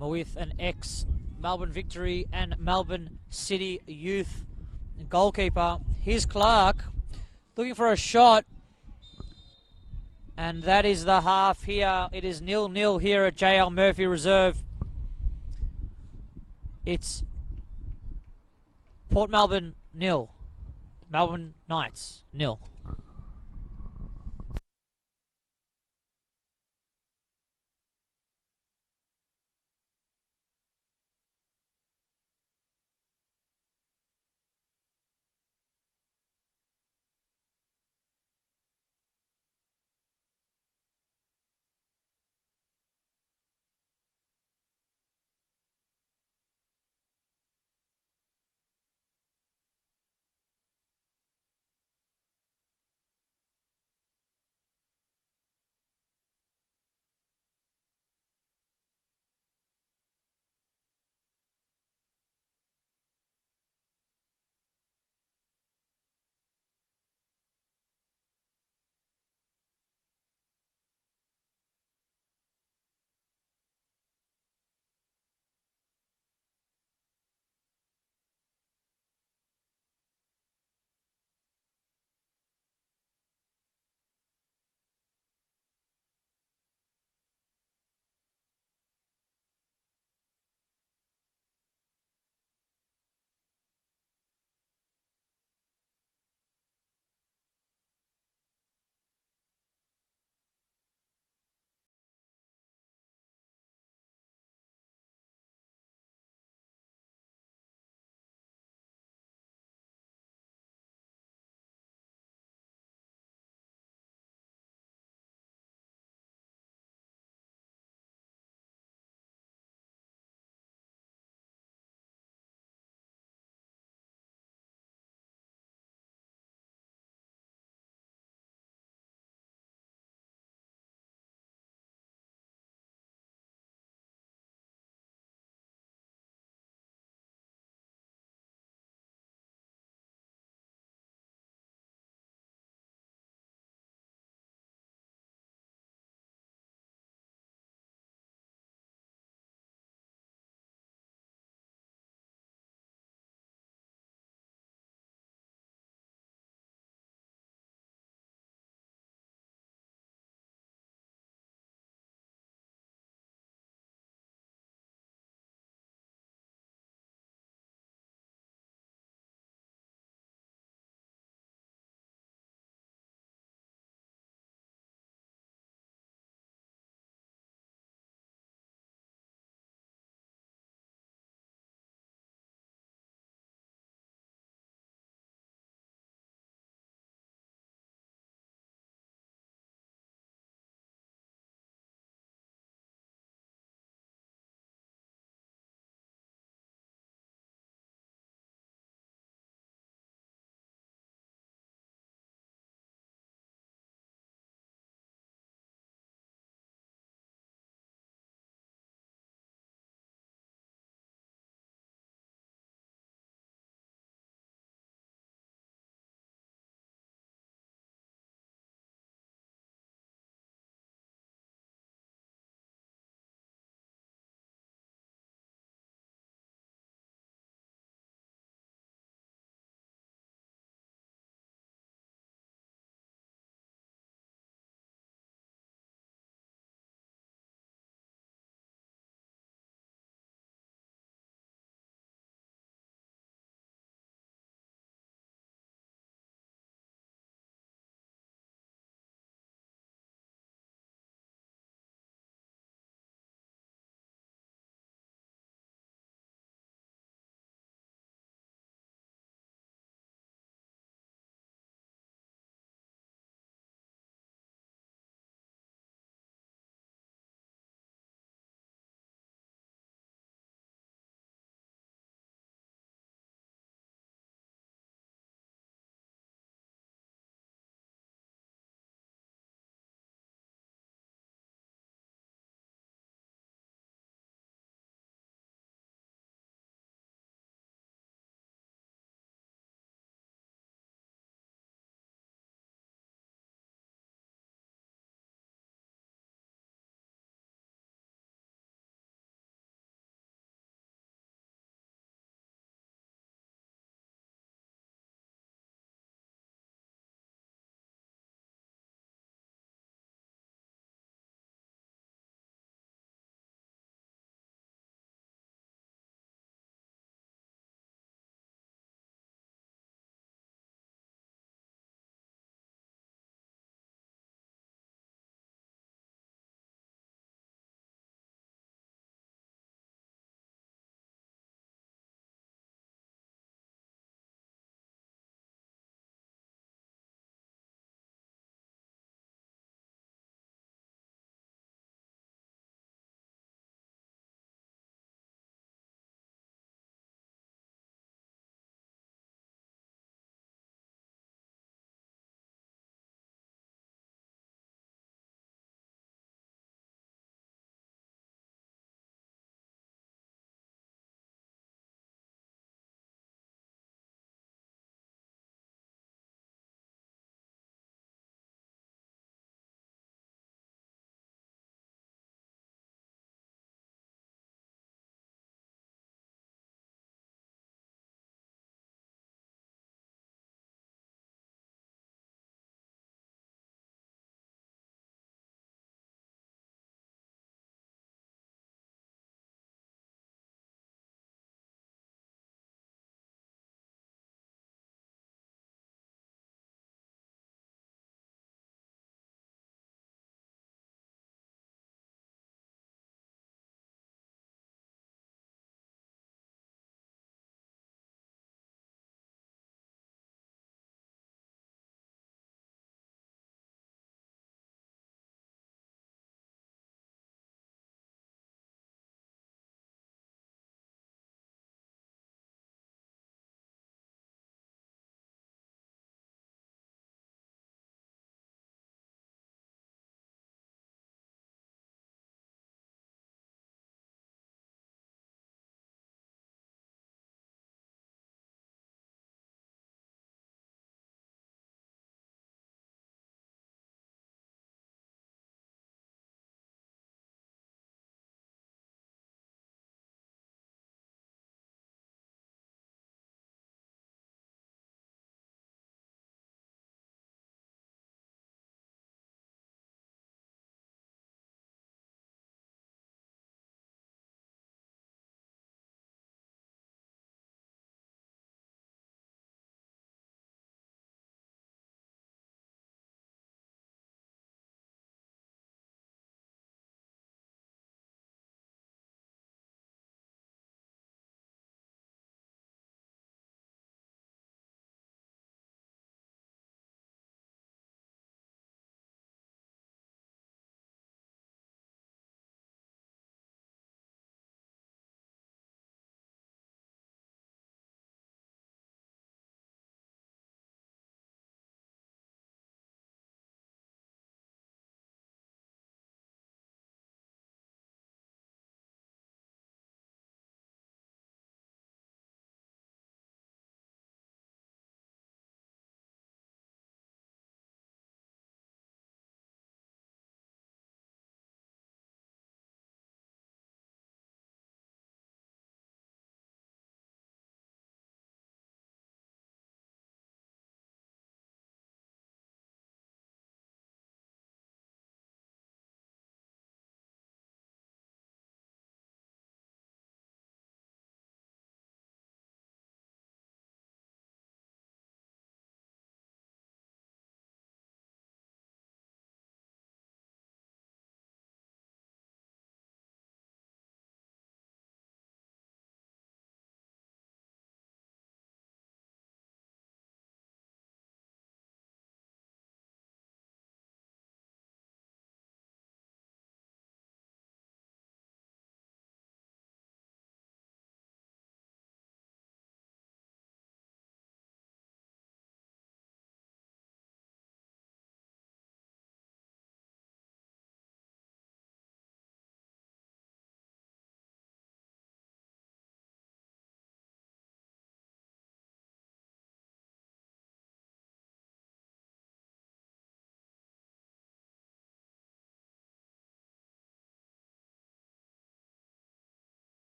With an ex-Melbourne Victory and Melbourne City Youth goalkeeper. Here's Clark looking for a shot. And that is the half here. It is 0-0 here at JL Murphy Reserve. It's Port Melbourne 0. Melbourne Knights 0.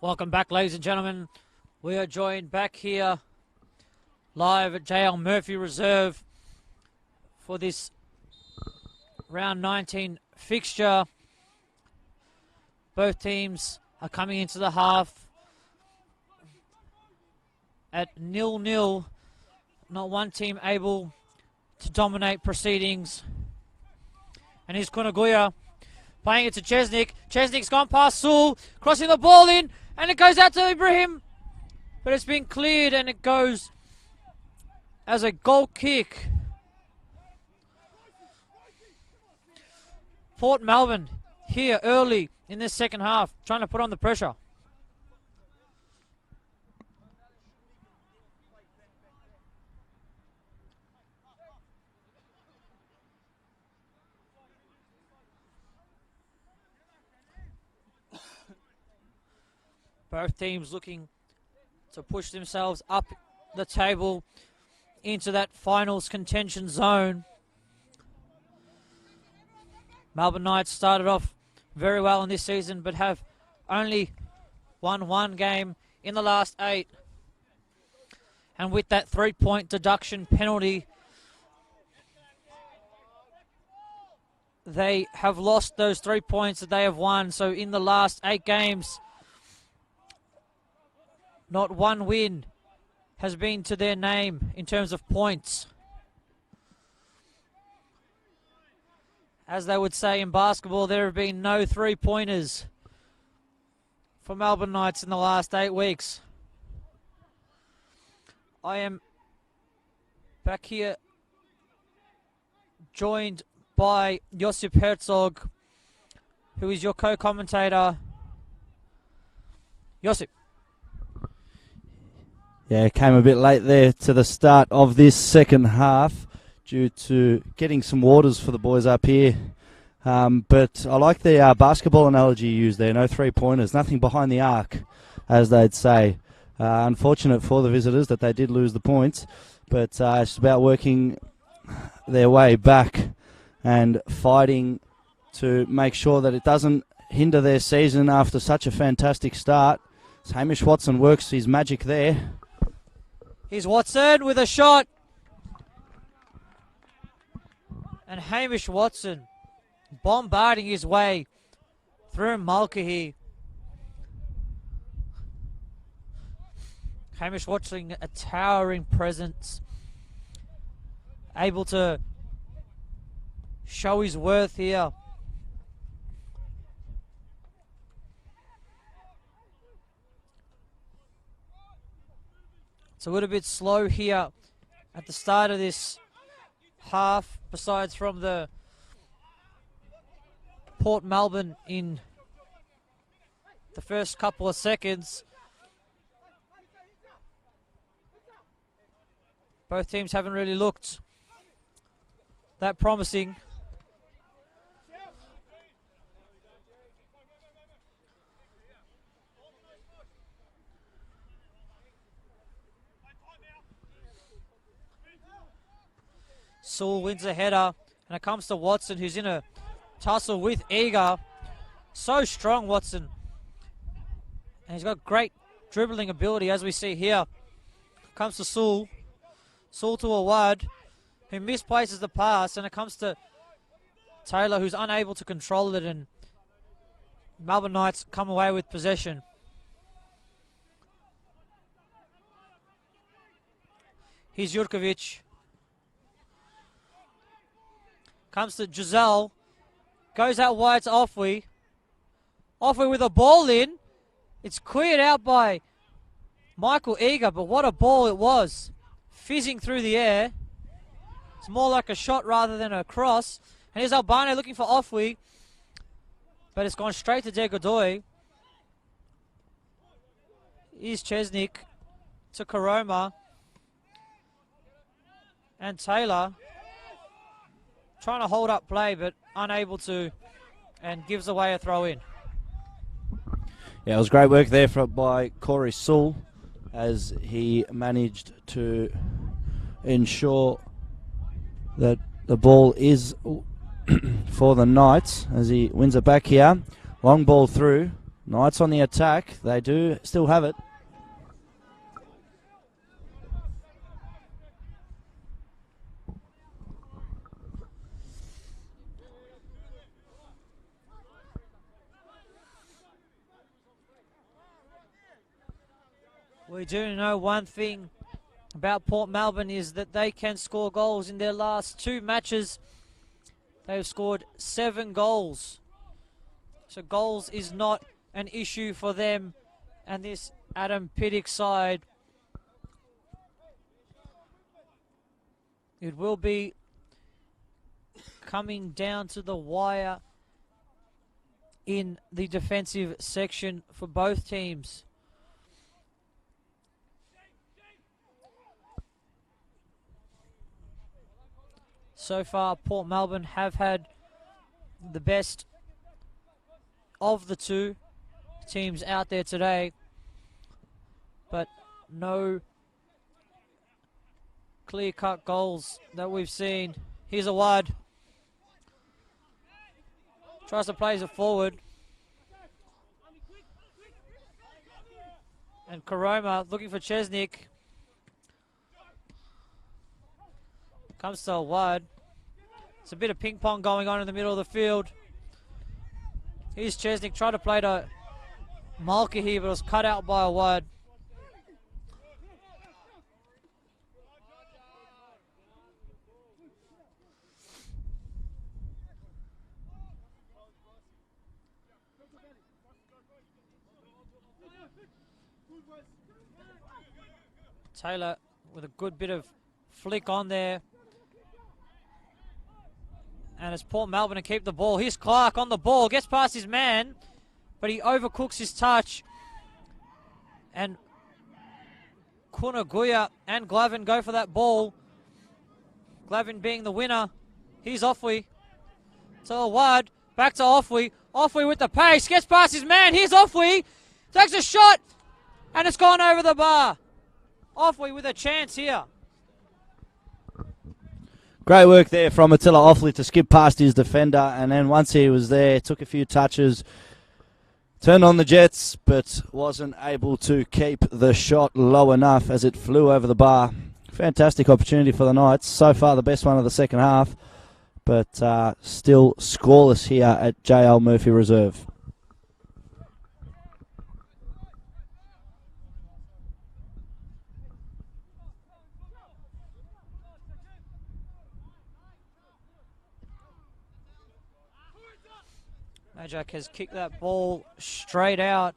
Welcome back, ladies and gentlemen. We are joined back here live at JL Murphy Reserve for this round 19 fixture. Both teams are coming into the half at 0-0. Not one team able to dominate proceedings. And here's Kunaguya playing it to Chesnick. Chesnick's gone past Sewell, crossing the ball in, and it goes out to Ibrahim. But it's been cleared, and it goes as a goal kick. Port Melbourne here early in this second half, trying to put on the pressure. Both teams looking to push themselves up the table into that finals contention zone. Melbourne Knights started off very well in this season, but have only won one game in the last 8. And with that 3-point deduction penalty, they have lost those 3 points that they have won. So in the last 8 games, not one win has been to their name in terms of points. As they would say in basketball, there have been no 3-pointers for Melbourne Knights in the last 8 weeks. I am back here joined by Josip Herzog, who is your co-commentator. Josip. Yeah, it came a bit late there to the start of this second half due to getting some waters for the boys up here. But I like the basketball analogy you used there. No 3-pointers, nothing behind the arc, as they'd say. Unfortunate for the visitors that they did lose the points, but it's about working their way back and fighting to make sure that it doesn't hinder their season after such a fantastic start. As Hamish Watson works his magic there. Here's Watson with a shot. And Hamish Watson bombarding his way through Mulcahy. Hamish Watson, a towering presence, able to show his worth here. It's a little bit slow here at the start of this half, besides from the Port Melbourne in the first couple of seconds. Both teams haven't really looked that promising. Sewell wins a header, and it comes to Watson, who's in a tussle with Eager. So strong, Watson. And he's got great dribbling ability, as we see here. Comes to Sewell. Sewell to Awad, who misplaces the pass, and it comes to Taylor, who's unable to control it, and Melbourne Knights come away with possession. Here's Jurkovic. Comes to Giselle. Goes out wide to Offwee. Offwee with a ball in. It's cleared out by Michael Eager, but what a ball it was. Fizzing through the air. It's more like a shot rather than a cross. And here's Albano looking for Offwee. But it's gone straight to De Godoy. Here's Chesnick to Karoma. And Taylor trying to hold up play, but unable to, and gives away a throw in. Yeah, it was great work there by Corey Sewell as he managed to ensure that the ball is for the Knights as he wins it back here. Long ball through. Knights on the attack. They do still have it. We do know one thing about Port Melbourne is that they can score goals. In their last 2 matches, they've scored 7 goals. So goals is not an issue for them and this Adam Piddick side. It will be coming down to the wire in the defensive section for both teams. So far, Port Melbourne have had the best of the 2 teams out there today, but no clear-cut goals that we've seen. Here's a wide. Tries to play it forward. And Karoma looking for Chesnick. Comes to a wide. It's a bit of ping pong going on in the middle of the field. Here's Chesnick, tried to play to Mulcahy, but it was cut out by a wide. Taylor with a good bit of flick on there. And it's Port Melbourne to keep the ball. Here's Clark on the ball. Gets past his man, but he overcooks his touch. And Kunaguya and Glavin go for that ball. Glavin being the winner. Here's Offwee. To the wide. Back to Offwee. Offwee with the pace. Gets past his man. Here's Offwee. Takes a shot. And it's gone over the bar. Offwee with a chance here. Great work there from Attila Offley to skip past his defender, and then once he was there, took a few touches, turned on the Jets, but wasn't able to keep the shot low enough as it flew over the bar. Fantastic opportunity for the Knights. So far the best one of the second half, but still scoreless here at JL Murphy Reserve. Majak has kicked that ball straight out.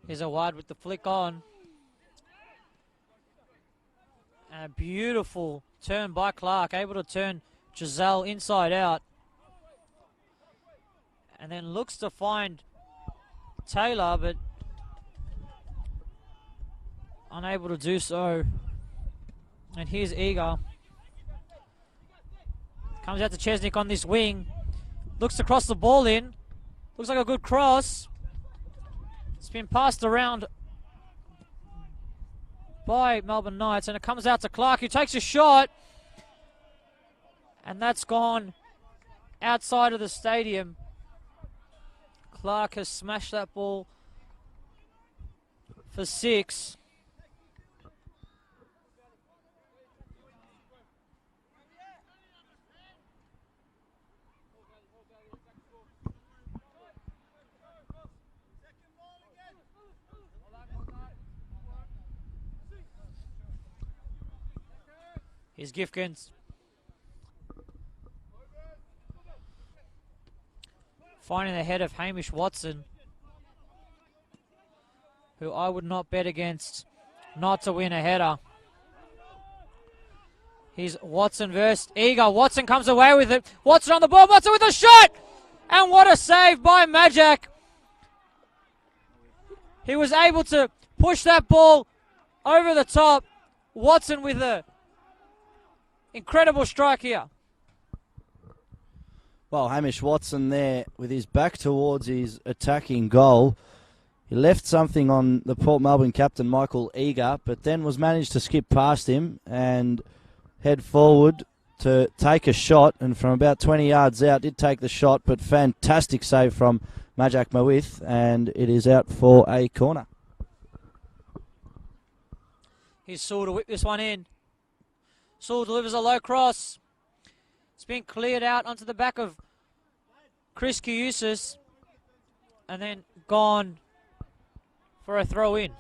Here's a wide with the flick on. And a beautiful turn by Clark, able to turn Giselle inside out. And then looks to find Taylor, but unable to do so. And here's Eager. Comes out to Chesnick on this wing. Looks to cross the ball in. Looks like a good cross. It's been passed around by Melbourne Knights, and it comes out to Clark, who takes a shot. And that's gone outside of the stadium. Clark has smashed that ball for 6. Here's Gifkins. Finding the head of Hamish Watson, who I would not bet against not to win a header. Here's Watson versus Eager. Watson comes away with it. Watson on the ball. Watson with a shot! And what a save by Majak. He was able to push that ball over the top. Watson with a incredible strike here. Well, Hamish Watson there with his back towards his attacking goal. He left something on the Port Melbourne captain, Michael Eager, but then was managed to skip past him and head forward to take a shot. And from about 20 yards out, did take the shot, but fantastic save from Majak Mawith, and it is out for a corner. Here's Sewell to whip this one in. Sewell delivers a low cross. It's been cleared out onto the back of Chris Kiusis and then gone for a throw in.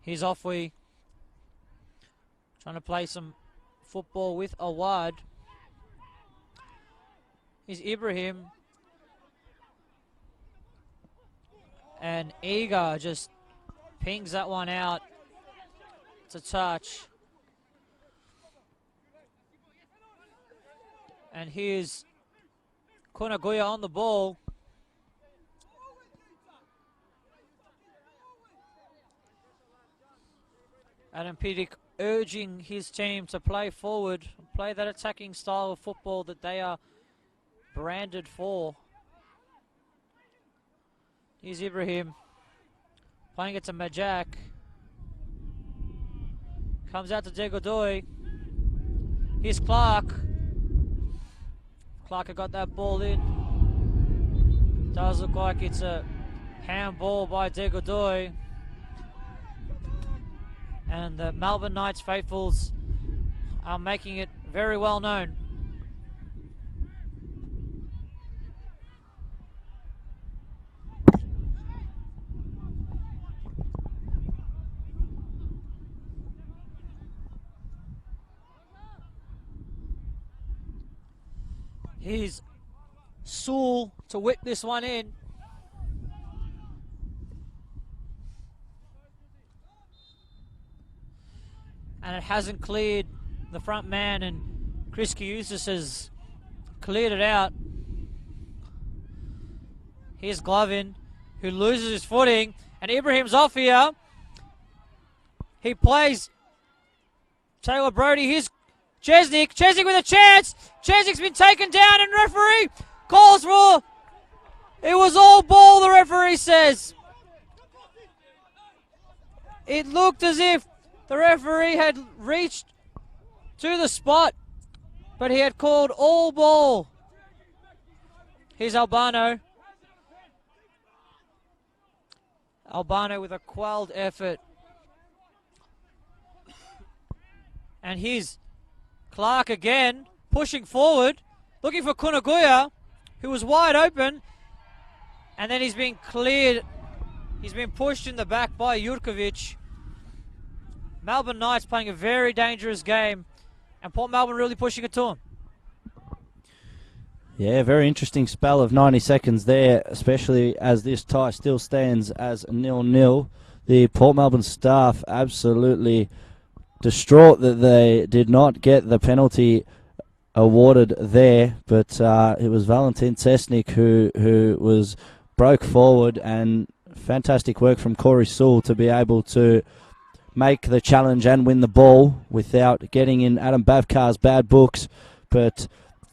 Here's Offwee trying to play some football with Awad. Here's Ibrahim. And Eager just pings that one out. It's a touch. And here's Kunaguya on the ball. Adam Pedic urging his team to play forward, play that attacking style of football that they are branded for. Here's Ibrahim playing it to Majak. Comes out to Degodoy. Here's Clark. Clark got that ball in. Does look like it's a handball by Degodoy. And the Melbourne Knights faithfuls are making it very well known. Here's Sewell to whip this one in. And it hasn't cleared the front man, and Chris Kiusis has cleared it out. Here's Glovin, who loses his footing, and Ibrahim's off here. He plays Taylor Brody. Here's Chesnick. Chesnick with a chance. Chesnick's been taken down, and referee calls for... It was all ball, the referee says. It looked as if the referee had reached to the spot, but he had called all ball. Here's Albano. Albano with a quelled effort. And here's Clark again, pushing forward, looking for Kunaguya, who was wide open. And then he's been cleared. He's been pushed in the back by Jurkovic. Melbourne Knights playing a very dangerous game, and Port Melbourne really pushing it to them. Yeah, very interesting spell of 90 seconds there, especially as this tie still stands as 0-0. The Port Melbourne staff absolutely distraught that they did not get the penalty awarded there, but it was Valentin Cesnik who was broke forward, and fantastic work from Corey Sewell to be able to make the challenge and win the ball without getting in Adam Bavkar's bad books. But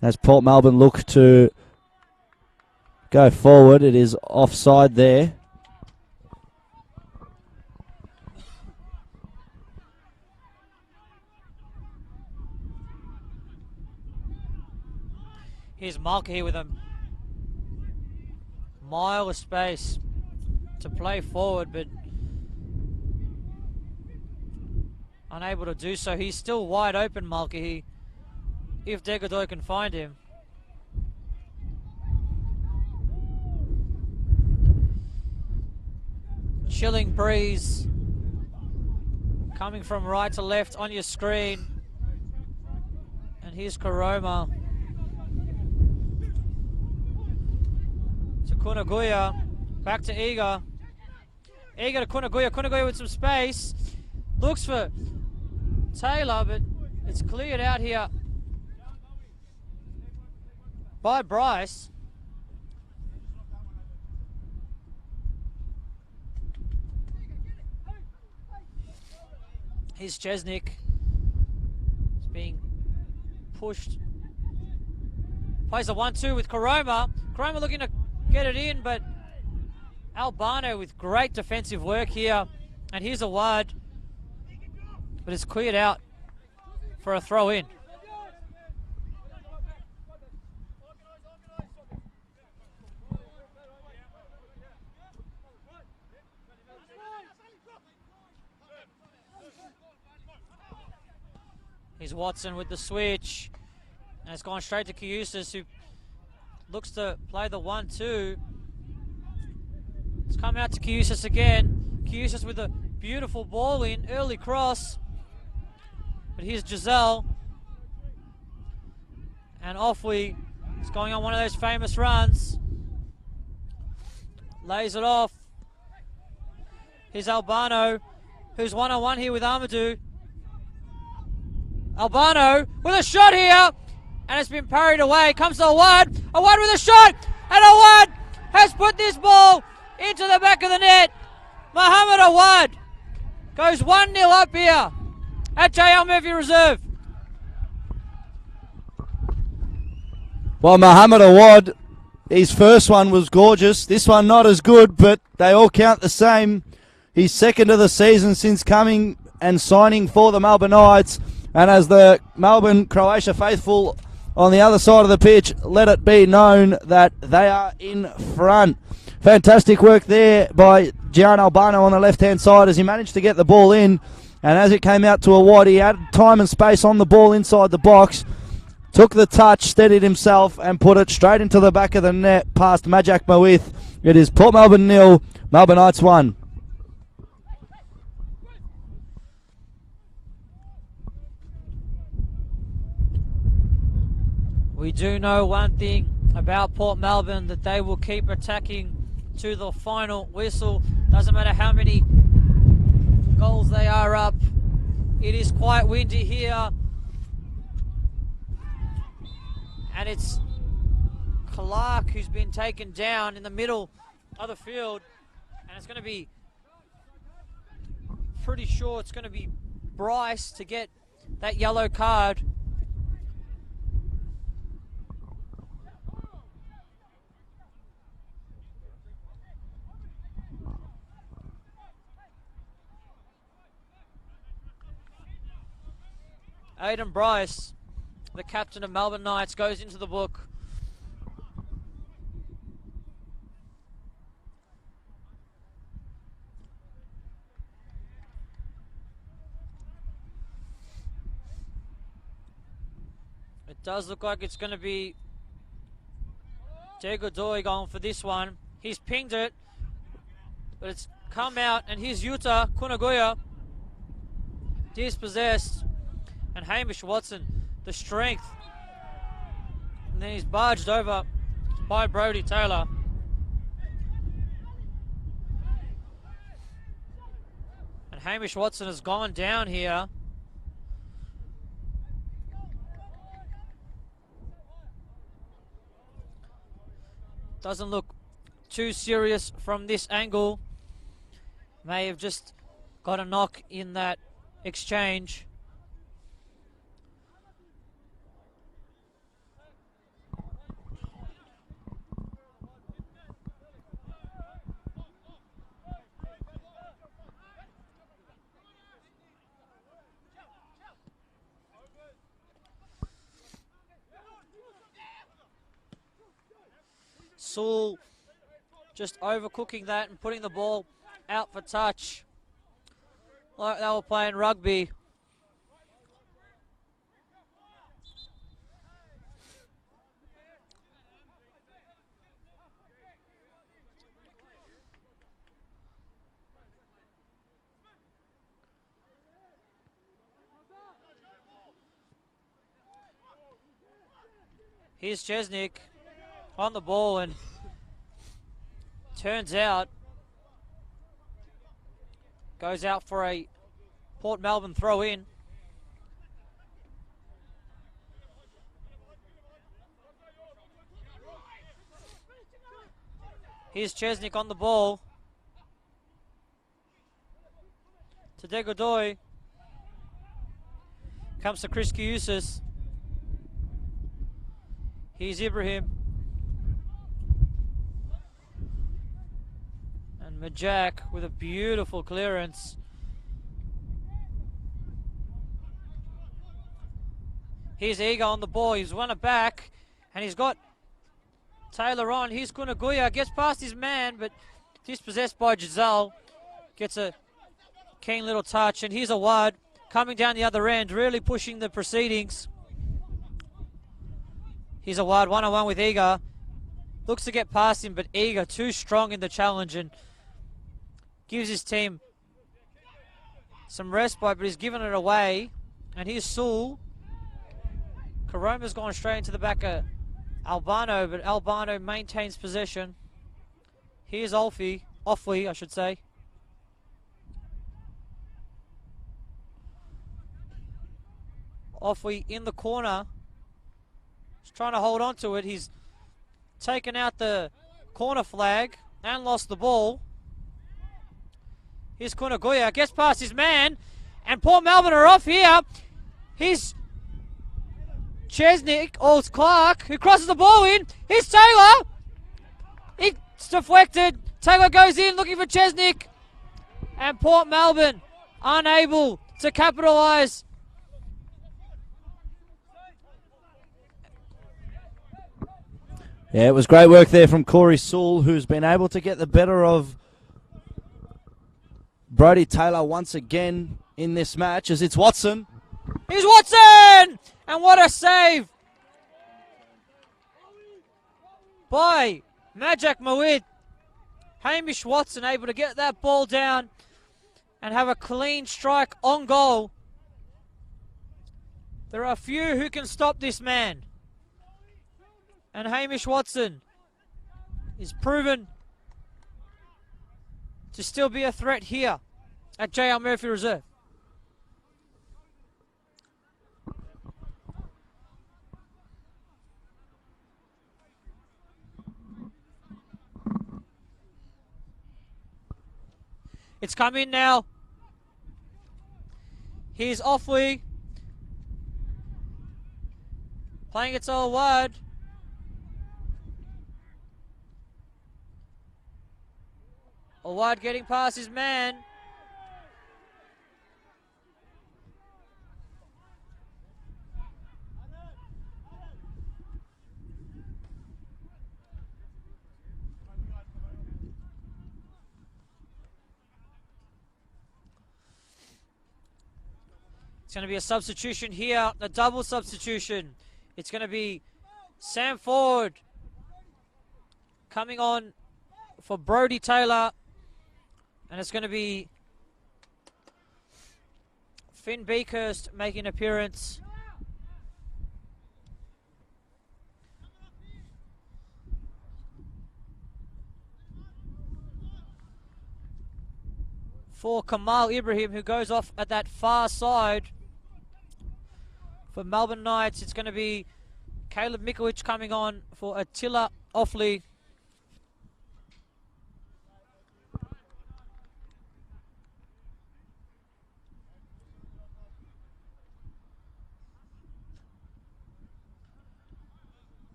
as Port Melbourne look to go forward, it is offside there. Here's Malka here with a mile of space to play forward, but unable to do so. He's still wide open, Malkahi, if Degodoy can find him. Chilling breeze coming from right to left on your screen. And here's Karoma. To Kunaguya, back to Eager. Eager to Kunaguya. Kunaguya with some space. Looks for Taylor, but it's cleared out here by Bryce. Here's Chesnick. It's being pushed. Plays a 1-2 with Koroma. Koroma looking to get it in, but Albano with great defensive work here. And here's a wide, but it's cleared out for a throw in. Here's Watson with the switch. And it's gone straight to Kiusis, who looks to play the 1-2. It's come out to Kiusis again. Kiusis with a beautiful ball in, early cross. But here's Giselle. And Offley is going on one of those famous runs. Lays it off. Here's Albano, who's one-on-one here with Amadou. Albano with a shot here, and it's been parried away. Comes to Awad with a shot, and Awad has put this ball into the back of the net. Mohammed Awad goes 1-0 up here at JL Murphy Reserve. Well, Mohammed Awad, his first one was gorgeous. This one not as good, but they all count the same. He's second of the season since coming and signing for the Melbourne Knights. And as the Melbourne Croatia faithful on the other side of the pitch, let it be known that they are in front. Fantastic work there by Gian Albano on the left-hand side as he managed to get the ball in. And as it came out to Awad, he had time and space on the ball inside the box. Took the touch, steadied himself, and put it straight into the back of the net past Majak Mawith. It is Port Melbourne 0, Melbourne Knights 1. We do know one thing about Port Melbourne, that they will keep attacking to the final whistle. Doesn't matter how many goals they are up. It is quite windy here. And it's Clark who's been taken down in the middle of the field. And it's going to be, pretty sure it's going to be Bryce to get that yellow card. Aidan Bryce, the captain of Melbourne Knights, goes into the book. It does look like it's going to be Diego Doi going for this one. He's pinged it, but it's come out, and here's Yuta Kunaguya, dispossessed. And Hamish Watson, the strength. And then he's barged over by Brody Taylor. And Hamish Watson has gone down here. Doesn't look too serious from this angle. May have just got a knock in that exchange. Sewell just overcooking that and putting the ball out for touch, like they were playing rugby. Here's Chesnick on the ball, and turns out Goes out for a Port Melbourne throw in. Here's Chesnick on the ball. To Degodoy. Comes to Chris Kiusis. Here's Ibrahim. And Majak with a beautiful clearance. Here's Ega on the ball. He's won it back. And he's got Taylor on. Here's Kunaguya. Gets past his man, but dispossessed by Giselle. Gets a keen little touch. And here's Awad coming down the other end, really pushing the proceedings. Here's Awad one-on-one with Ega. Looks to get past him, but Ega too strong in the challenge and gives his team some respite, but he's given it away. And here's Sewell. Karoma's gone straight into the back of Albano, but Albano maintains possession. Here's Offley, I should say. Offley in the corner. He's trying to hold on to it. He's taken out the corner flag and lost the ball. Here's Kunaguya, gets past his man, and Port Melbourne are off here. Here's Chesnick, or it's Clark, who crosses the ball in. Here's Taylor. It's deflected. Taylor goes in looking for Chesnick. And Port Melbourne unable to capitalise. Yeah, it was great work there from Corey Sewell, who's been able to get the better of Brody Taylor once again in this match, as it's Watson. Here's Watson! And what a save by Majak Mawid. Hamish Watson able to get that ball down and have a clean strike on goal. There are few who can stop this man. And Hamish Watson is proven to still be a threat here at JL Murphy Reserve. It's come in now. Here's Offley. Playing it to Awad. Awad getting past his man. It's going to be a substitution here, a double substitution. It's going to be Sam Ford coming on for Brody Taylor. And it's going to be Finn Beakhurst making an appearance. For Kamal Ibrahim, who goes off at that far side. For Melbourne Knights, it's going to be Caleb Mikowicz coming on for Attila Offley.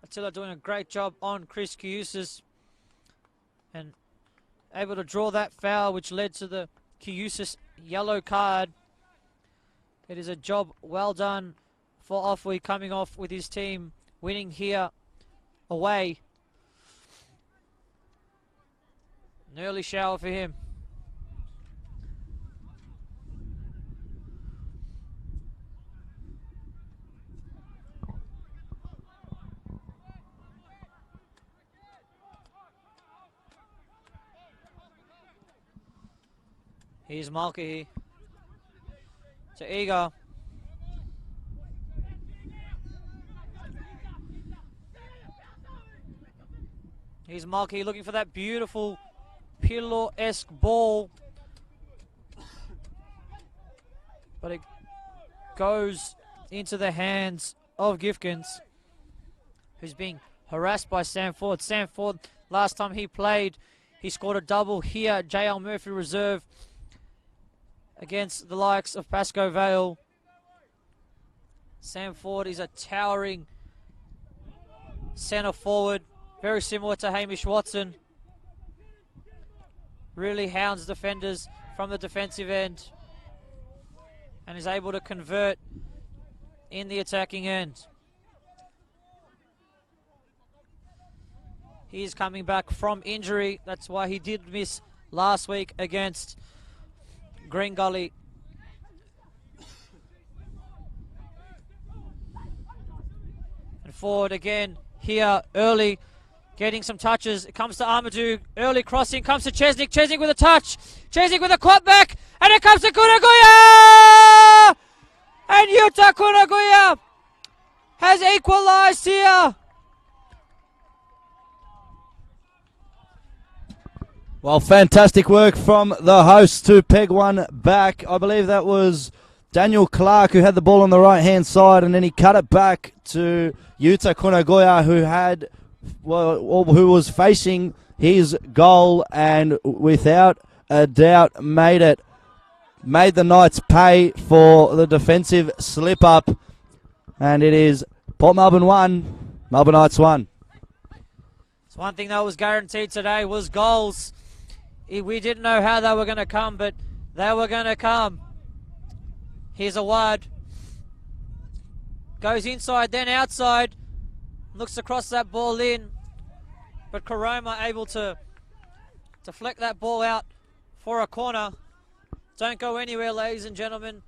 Attila doing a great job on Chris Kiusis and able to draw that foul, which led to the Kiusis yellow card. It is a job well done for Offley, coming off with his team winning here away. An early shower for him. Here's Malkahi to Eager. Here's Malkahi looking for that beautiful Pirlo-esque ball. But it goes into the hands of Gifkins, who's being harassed by Sam Ford. Sam Ford, last time he played, he scored a double here. J.L. Murphy reserve against the likes of Pascoe Vale. Sam Ford is a towering centre forward, very similar to Hamish Watson. Really hounds defenders from the defensive end and is able to convert in the attacking end. He is coming back from injury. That's why he did miss last week against Green Gully. And Ford again here early, getting some touches. It comes to Amadou. Early crossing comes to Chesnick. Chesnick with a touch. Chesnick with a quad back. And it comes to Kunaguya! And Yuta Kunaguya has equalised here. Well, fantastic work from the hosts to peg one back. I believe that was Daniel Clark who had the ball on the right-hand side, and then he cut it back to Yuta Kunagoya, who was facing his goal, and without a doubt made the Knights pay for the defensive slip-up. And it is Port Melbourne 1, Melbourne Knights 1. So one thing that was guaranteed today was goals. We didn't know how they were going to come, but they were going to come. Here's a wide. Goes inside, then outside. Looks across that ball in. But Karoma able to deflect that ball out for a corner. Don't go anywhere, ladies and gentlemen.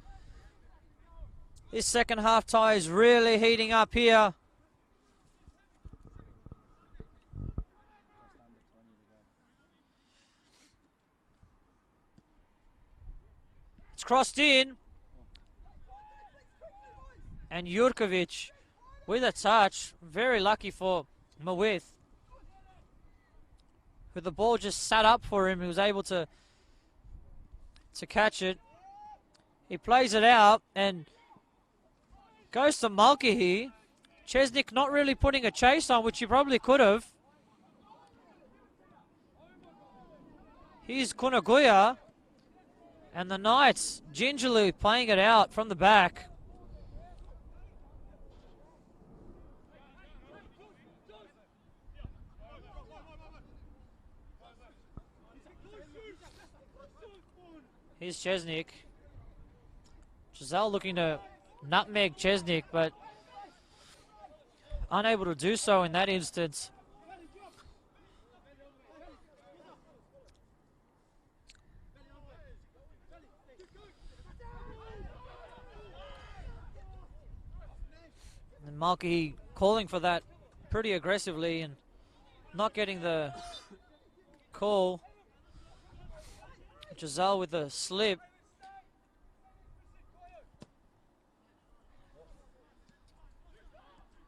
This second half tie is really heating up here. It's crossed in. And Jurkovic with a touch. Very lucky for Mawith, who the ball just sat up for him. He was able to catch it. He plays it out and goes to Mulcahy. Chesnick not really putting a chase on, which he probably could have. Here's Kunaguya. And the Knights gingerly playing it out from the back. Here's Chesnick. Giselle looking to nutmeg Chesnick, but unable to do so in that instance. And Mulcahy calling for that pretty aggressively and not getting the call. Giselle with a slip.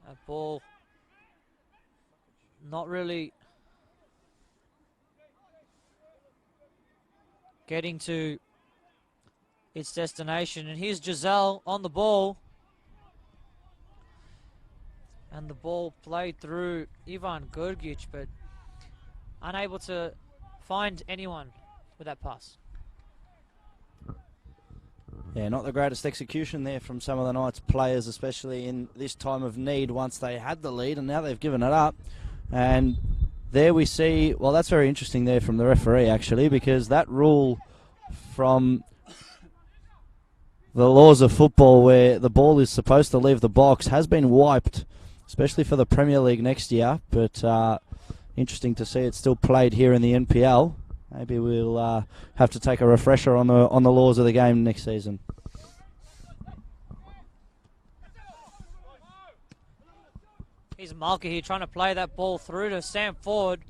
That ball not really getting to its destination. And here's Giselle on the ball. And the ball played through Ivan Gurgic, but unable to find anyone with that pass. Yeah, not the greatest execution there from some of the Knights players, especially in this time of need once they had the lead, and now they've given it up. And there we see, well, that's very interesting there from the referee, actually, because that rule from the laws of football where the ball is supposed to leave the box has been wiped, especially for the Premier League next year. But interesting to see it's still played here in the NPL. Maybe we'll have to take a refresher on the laws of the game next season. Here's Mulcahy trying to play that ball through to Sam Ford.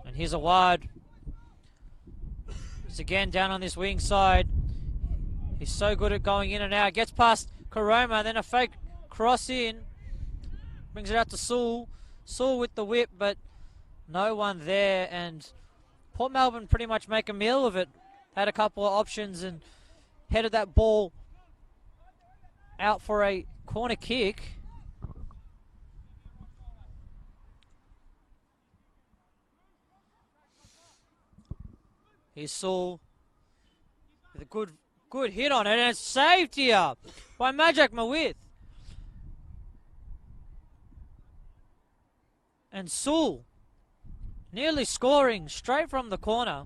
And here's a wide. He's again down on this wing side. He's so good at going in and out. Gets past Karoma, then a fake cross in. Brings it out to Sewell. Sewell with the whip, but no one there, and Port Melbourne pretty much make a meal of it. Had a couple of options and headed that ball out for a corner kick. Here's Sewell with a good hit on it, and it's saved here by Majak Mawith. And Sewell nearly scoring straight from the corner.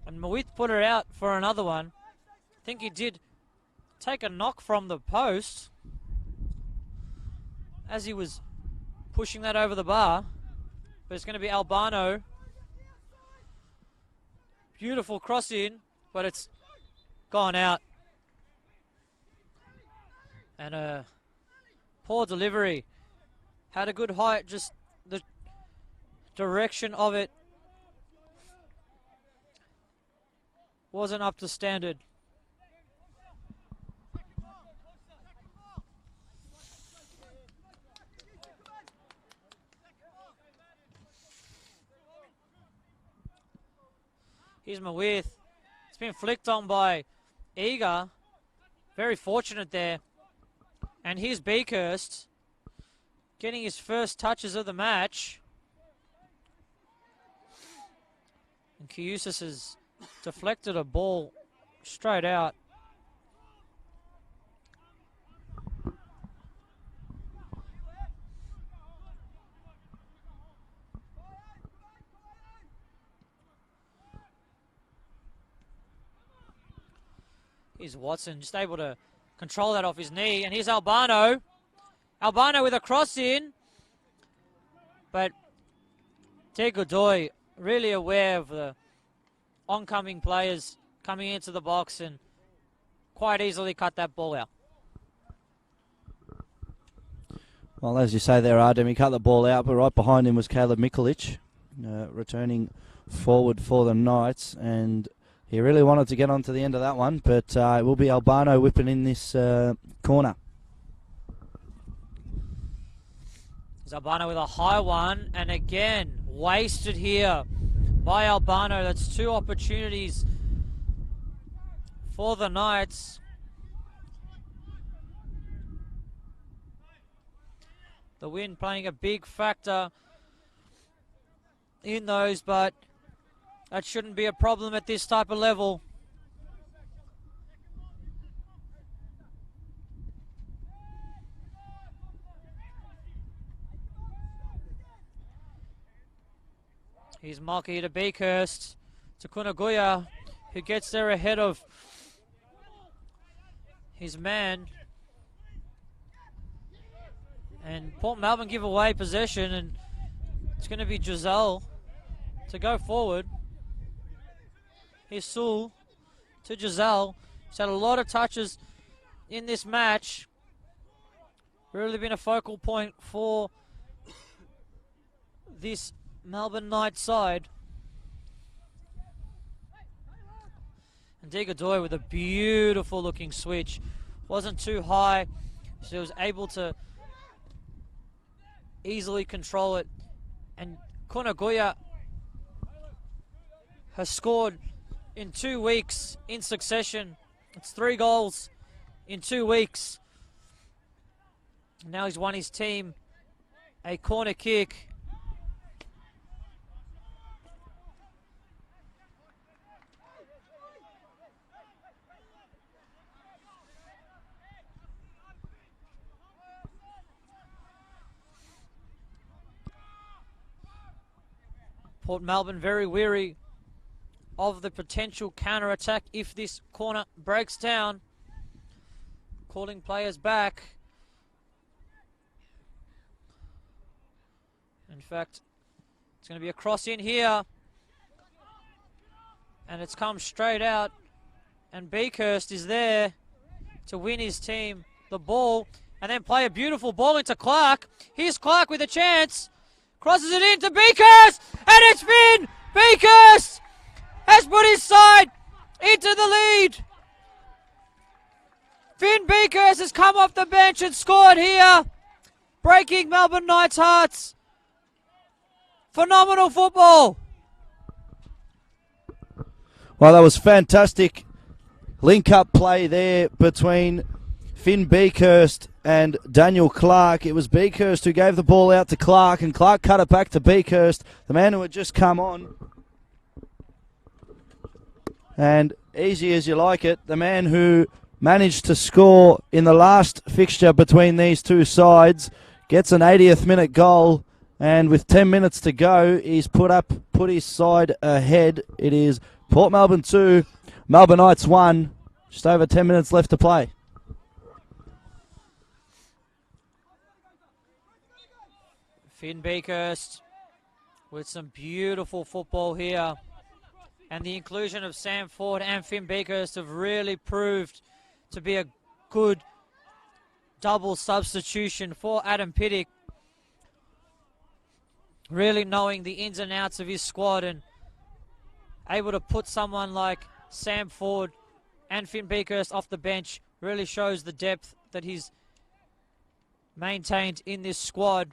And Mawith put her out for another one. I think he did take a knock from the post as he was pushing that over the bar. But it's going to be Albano. Beautiful cross in, but it's gone out. And a poor delivery. Had a good height, just the direction of it wasn't up to standard. Here's Mawith. It's been flicked on by Eager. Very fortunate there. And here's Beakhurst getting his first touches of the match. And Kiusis has deflected a ball straight out. Here's Watson, just able to control that off his knee. And here's Albano. Albano with a cross in. But Te Godoy really aware of the oncoming players coming into the box and quite easily cut that ball out. Well, as you say there, Ardem, he cut the ball out, but right behind him was Caleb Mikulic, returning forward for the Knights, and he really wanted to get on to the end of that one, but it will be Albano whipping in this corner. Albano with a high one, and again, wasted here by Albano. That's two opportunities for the Knights. The wind playing a big factor in those, but that shouldn't be a problem at this type of level. Here's Malki to Beakhurst, to Kunaguya, who gets there ahead of his man. And Port Melbourne give away possession, and it's going to be Giselle to go forward. Here's Sewell to Giselle. He's had a lot of touches in this match. Really been a focal point for this Melbourne Knights side. And De Godoy with a beautiful looking switch. Wasn't too high, so he was able to easily control it. And Kunaguya has scored in 2 weeks in succession. It's 3 goals in 2 weeks. Now he's won his team a corner kick. Port Melbourne very weary of the potential counter-attack if this corner breaks down. Calling players back. In fact, it's going to be a cross in here. And it's come straight out. And Beakhurst is there to win his team the ball. And then play a beautiful ball into Clark. Here's Clark with a chance. Crosses it into Beakhurst, and it's Finn Beakhurst has put his side into the lead. Finn Beakhurst has come off the bench and scored here. breaking Melbourne Knights' hearts. Phenomenal football. Well, that was fantastic link-up play there between Finn Beakhurst and Daniel Clark. It was Beakhurst who gave the ball out to Clark, and Clark cut it back to Beakhurst, the man who had just come on. And easy as you like it, the man who managed to score in the last fixture between these two sides gets an 80th minute goal, and with 10 minutes to go, he's put his side ahead. It is Port Melbourne 2, Melbourne Knights 1, just over 10 minutes left to play. Finn Beakhurst with some beautiful football here. And the inclusion of Sam Ford and Finn Beakhurst have really proved to be a good double substitution for Adam Pittick. Really knowing the ins and outs of his squad and able to put someone like Sam Ford and Finn Beakhurst off the bench really shows the depth that he's maintained in this squad.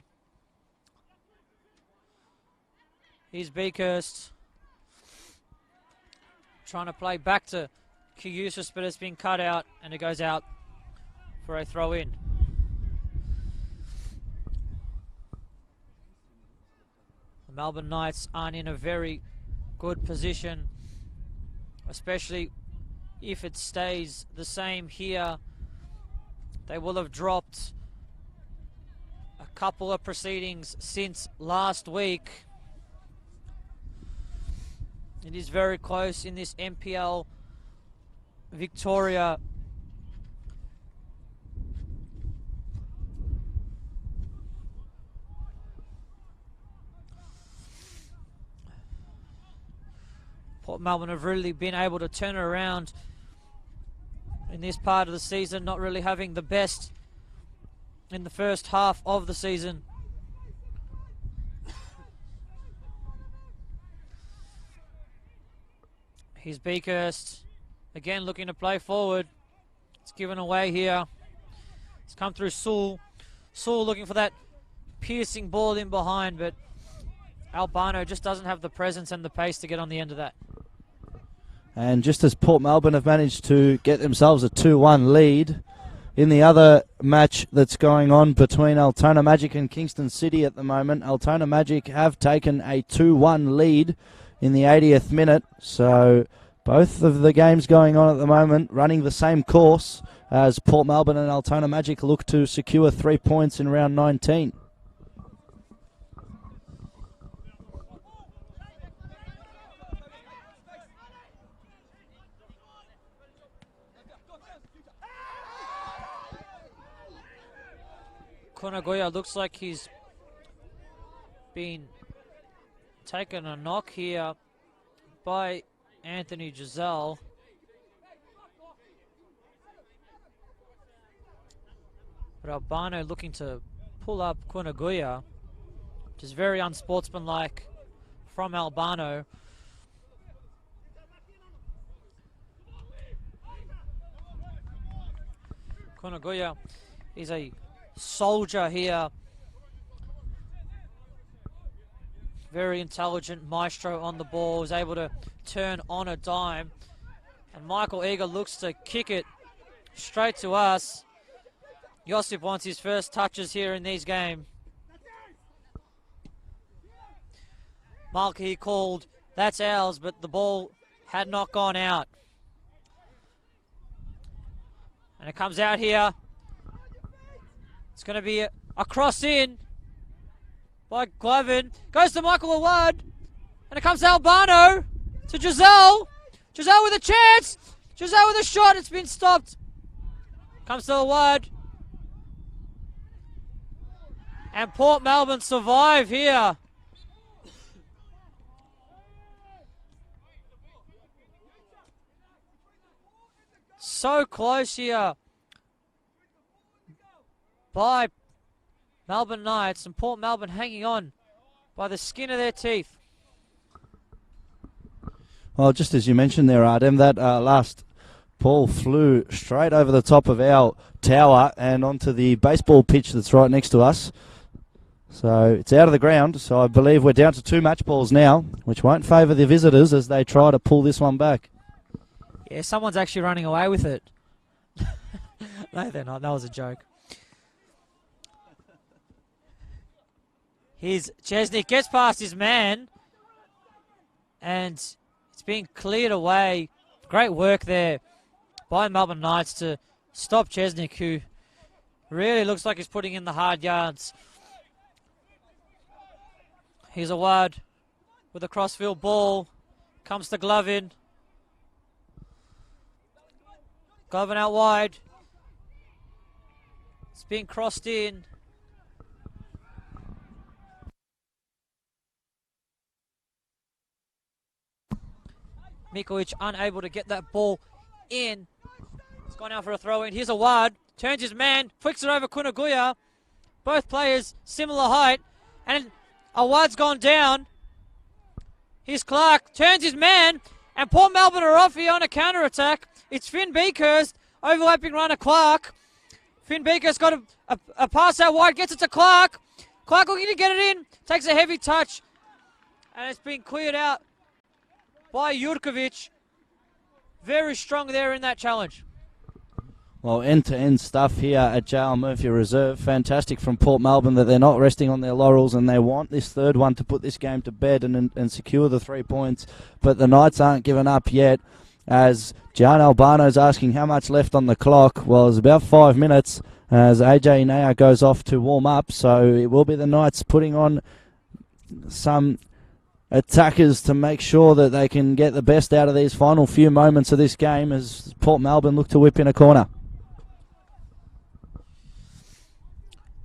Here's Beakhurst trying to play back to Kiusis, but it's been cut out and it goes out for a throw in. The Melbourne Knights aren't in a very good position, especially if it stays the same here. They will have dropped a couple of proceedings since last week. It is very close in this NPL Victoria. Port Melbourne have really been able to turn it around in this part of the season, not really having the best in the first half of the season. Here's Beakhurst, again looking to play forward. It's given away here. It's come through Sewell. Sewell looking for that piercing ball in behind, but Albano just doesn't have the presence and the pace to get on the end of that. And just as Port Melbourne have managed to get themselves a 2-1 lead, in the other match that's going on between Altona Magic and Kingston City at the moment, Altona Magic have taken a 2-1 lead in the 80th minute. So both of the games going on at the moment running the same course as Port Melbourne and Altona Magic look to secure 3 points in round 19. Kunagoya looks like he's been taken a knock here by Anthony Giselle. But Albano looking to pull up Kunagoya, which is very unsportsmanlike from Albano. Kunagoya is a soldier here. Very intelligent maestro on the ball, is able to turn on a dime. And Michael Eager looks to kick it straight to us. Josip wants his first touches here in these games. Malky called, that's ours, but the ball had not gone out. And it comes out here. It's going to be a cross in by Glavin. Goes to Michael Awad. And it comes to Albano. To Giselle. Giselle with a chance. Giselle with a shot. It's been stopped. Comes to Awad. And Port Melbourne survive here. So close here by Melbourne Knights, and Port Melbourne hanging on by the skin of their teeth. Well, just as you mentioned there, Artem, that last Ball flew straight over the top of our tower and onto the baseball pitch that's right next to us. So it's out of the ground. So I believe we're down to 2 match balls now, which won't favour the visitors as they try to pull this one back. Yeah, someone's actually running away with it. No, they're not. That was a joke. Here's Chesnick, gets past his man, and it's being cleared away. Great work there by Melbourne Knights to stop Chesnick, who really looks like he's putting in the hard yards. Here's a wide with a crossfield ball. Comes to Glovin. Glovin out wide. It's being crossed in. Mikovic unable to get that ball in. It's gone out for a throw in. Here's a wide. Turns his man. Flicks it over Kunaguya. Both players similar height. And a wide's gone down. Here's Clark. Turns his man. And Port Melbourne are off here on a counter-attack. It's Finn Beakhurst. Overlapping runner Clark. Finn Beakhurst got a pass out wide. Gets it to Clark. Clark looking to get it in. Takes a heavy touch. And it's been cleared out by Jurkovic. Very strong there in that challenge. Well, end-to-end stuff here at JL Murphy Reserve. Fantastic from Port Melbourne that they're not resting on their laurels and they want this third one to put this game to bed and secure the 3 points. But the Knights aren't giving up yet, as Gian Albano's asking how much left on the clock. Well, it's about 5 minutes as AJ Inea goes off to warm up. So it will be the Knights putting on some attackers to make sure that they can get the best out of these final few moments of this game as Port Melbourne look to whip in a corner.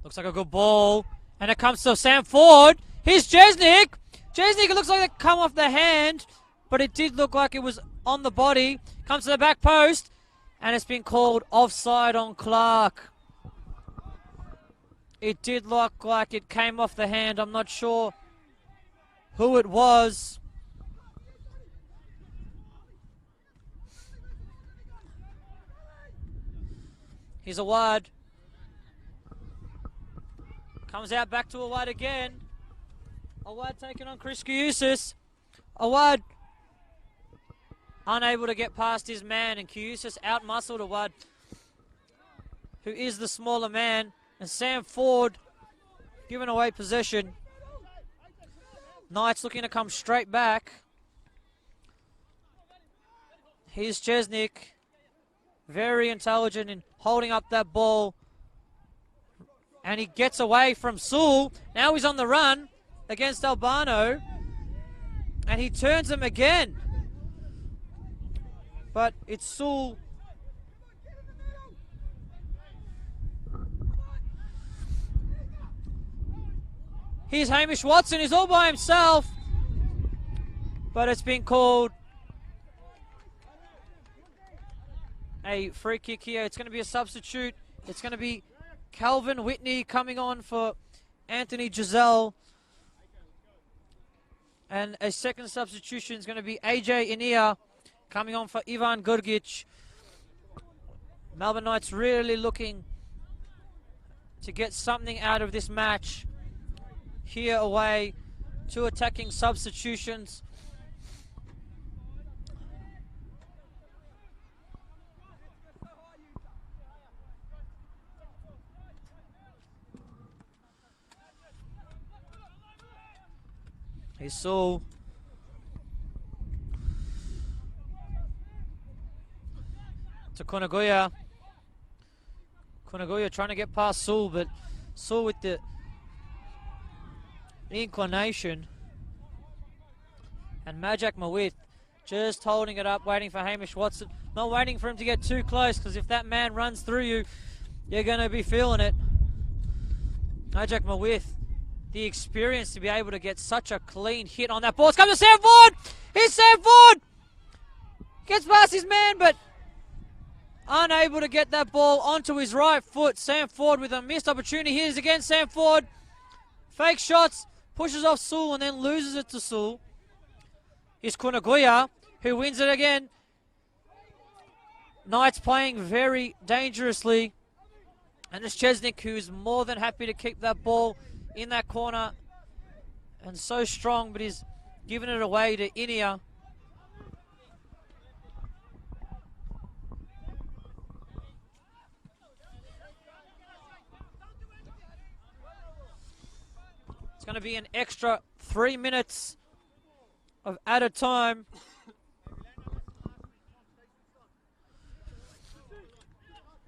Looks like a good ball. And it comes to Sam Ford. Here's Jesnick. Jesnick, it looks like it come off the hand, but it did look like it was on the body. Comes to the back post, and it's been called offside on Clark. It did look like it came off the hand. I'm not sure who it was. Here's a wide. Comes out back to a wide again. A wide taken on Chris Kiusis. A wide unable to get past his man, and Kiusis out-muscled a wide who is the smaller man, and Sam Ford giving away possession. Knights looking to come straight back. Here's Chesnick. Very intelligent in holding up that ball. And he gets away from Sewell. Now he's on the run against Albano. And he turns him again. But it's Sewell. Here's Hamish Watson. He's all by himself. But it's been called a free kick here. It's going to be a substitute. It's going to be Calvin Whitney coming on for Anthony Giselle. And a second substitution is going to be AJ Inia coming on for Ivan Gurgic. Melbourne Knights really looking to get something out of this match. Here away, 2 attacking substitutions. Here's Sewell. To Kunaguya. Kunaguya trying to get past Sewell, but Sewell with the inclination. And Majak Mawith just holding it up, waiting for Hamish Watson. Not waiting for him to get too close, because if that man runs through you, you're going to be feeling it. Majak Mawith, the experience to be able to get such a clean hit on that ball. It's coming to Sam Ford! Here's Sam Ford! Gets past his man, but unable to get that ball onto his right foot. Sam Ford with a missed opportunity. Here's again Sam Ford. Fake shots, pushes off Sewell and then loses it to Sewell. Here's Kunaguya, who wins it again. Knights playing very dangerously. And it's Chesnick who's more than happy to keep that ball in that corner. And so strong, but he's giving it away to Inia. It's going to be an extra 3 minutes of added time.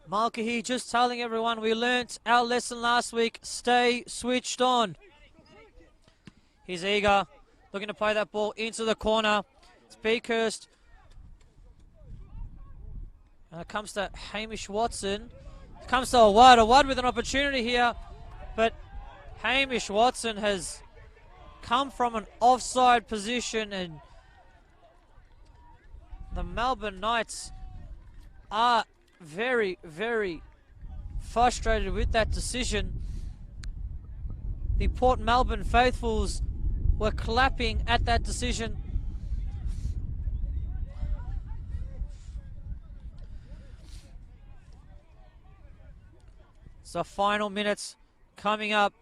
Mulcahy just telling everyone we learnt our lesson last week. Stay switched on. He's eager, looking to play that ball into the corner. It's Beakhurst. And it comes to Hamish Watson. It comes to Awad with an opportunity here. But Hamish Watson has come from an offside position, and the Melbourne Knights are very, very frustrated with that decision. The Port Melbourne faithfuls were clapping at that decision. So final minutes coming up.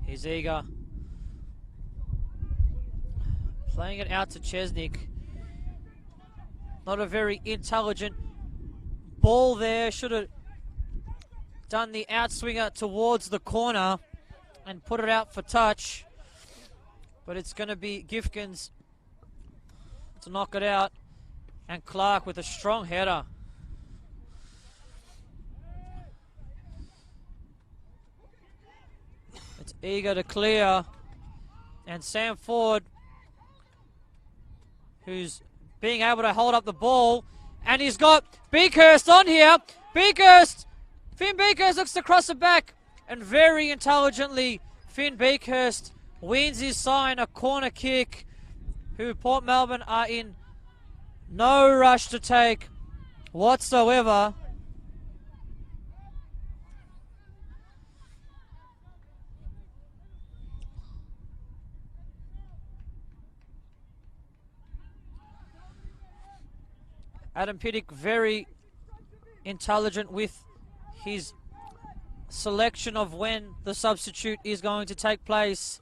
He's eager. Playing it out to Chesnick. Not a very intelligent ball there. Should have done the outswinger towards the corner and put it out for touch. But it's going to be Gifkins to knock it out. And Clark with a strong header. It's eager to clear. And Sam Ford, who's being able to hold up the ball. And he's got Beakhurst on here. Finn Beakhurst looks to cross it back. And very intelligently, Finn Beakhurst wins his sign, a corner kick, who Port Melbourne are in no rush to take whatsoever. Adam Piddick very intelligent with his selection of when the substitute is going to take place.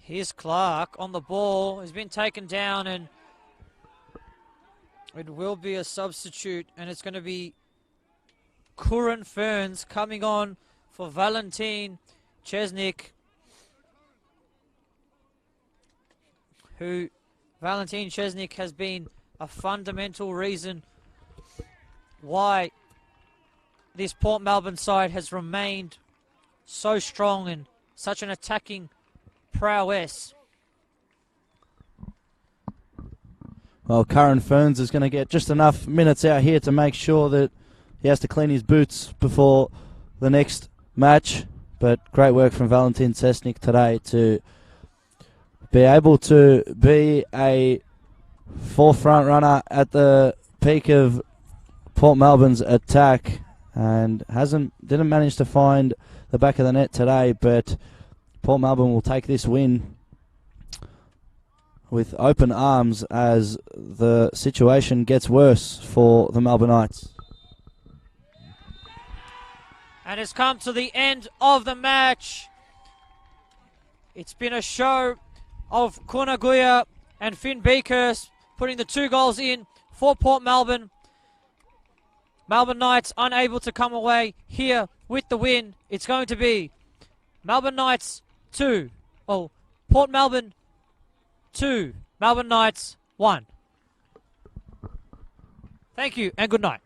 Here's Clark on the ball. He's been taken down, and it will be a substitute, and it's going to be Curran Ferns coming on for Valentin Chesnick, who Valentin Chesnick has been a fundamental reason why this Port Melbourne side has remained so strong and such an attacking prowess. Well, Curran Ferns is going to get just enough minutes out here to make sure that he has to clean his boots before the next match. But great work from Valentin Chesnick today to be able to be a forefront runner at the peak of Port Melbourne's attack, and didn't manage to find the back of the net today, but Port Melbourne will take this win with open arms as the situation gets worse for the Melbourne Knights. And it's come to the end of the match. It's been a show of Kunaguya and Finn Beakhurst putting the 2 goals in for Port Melbourne. Melbourne Knights unable to come away here with the win. It's going to be Melbourne Knights 2. Oh, Port Melbourne 2. Melbourne Knights 1. Thank you and good night.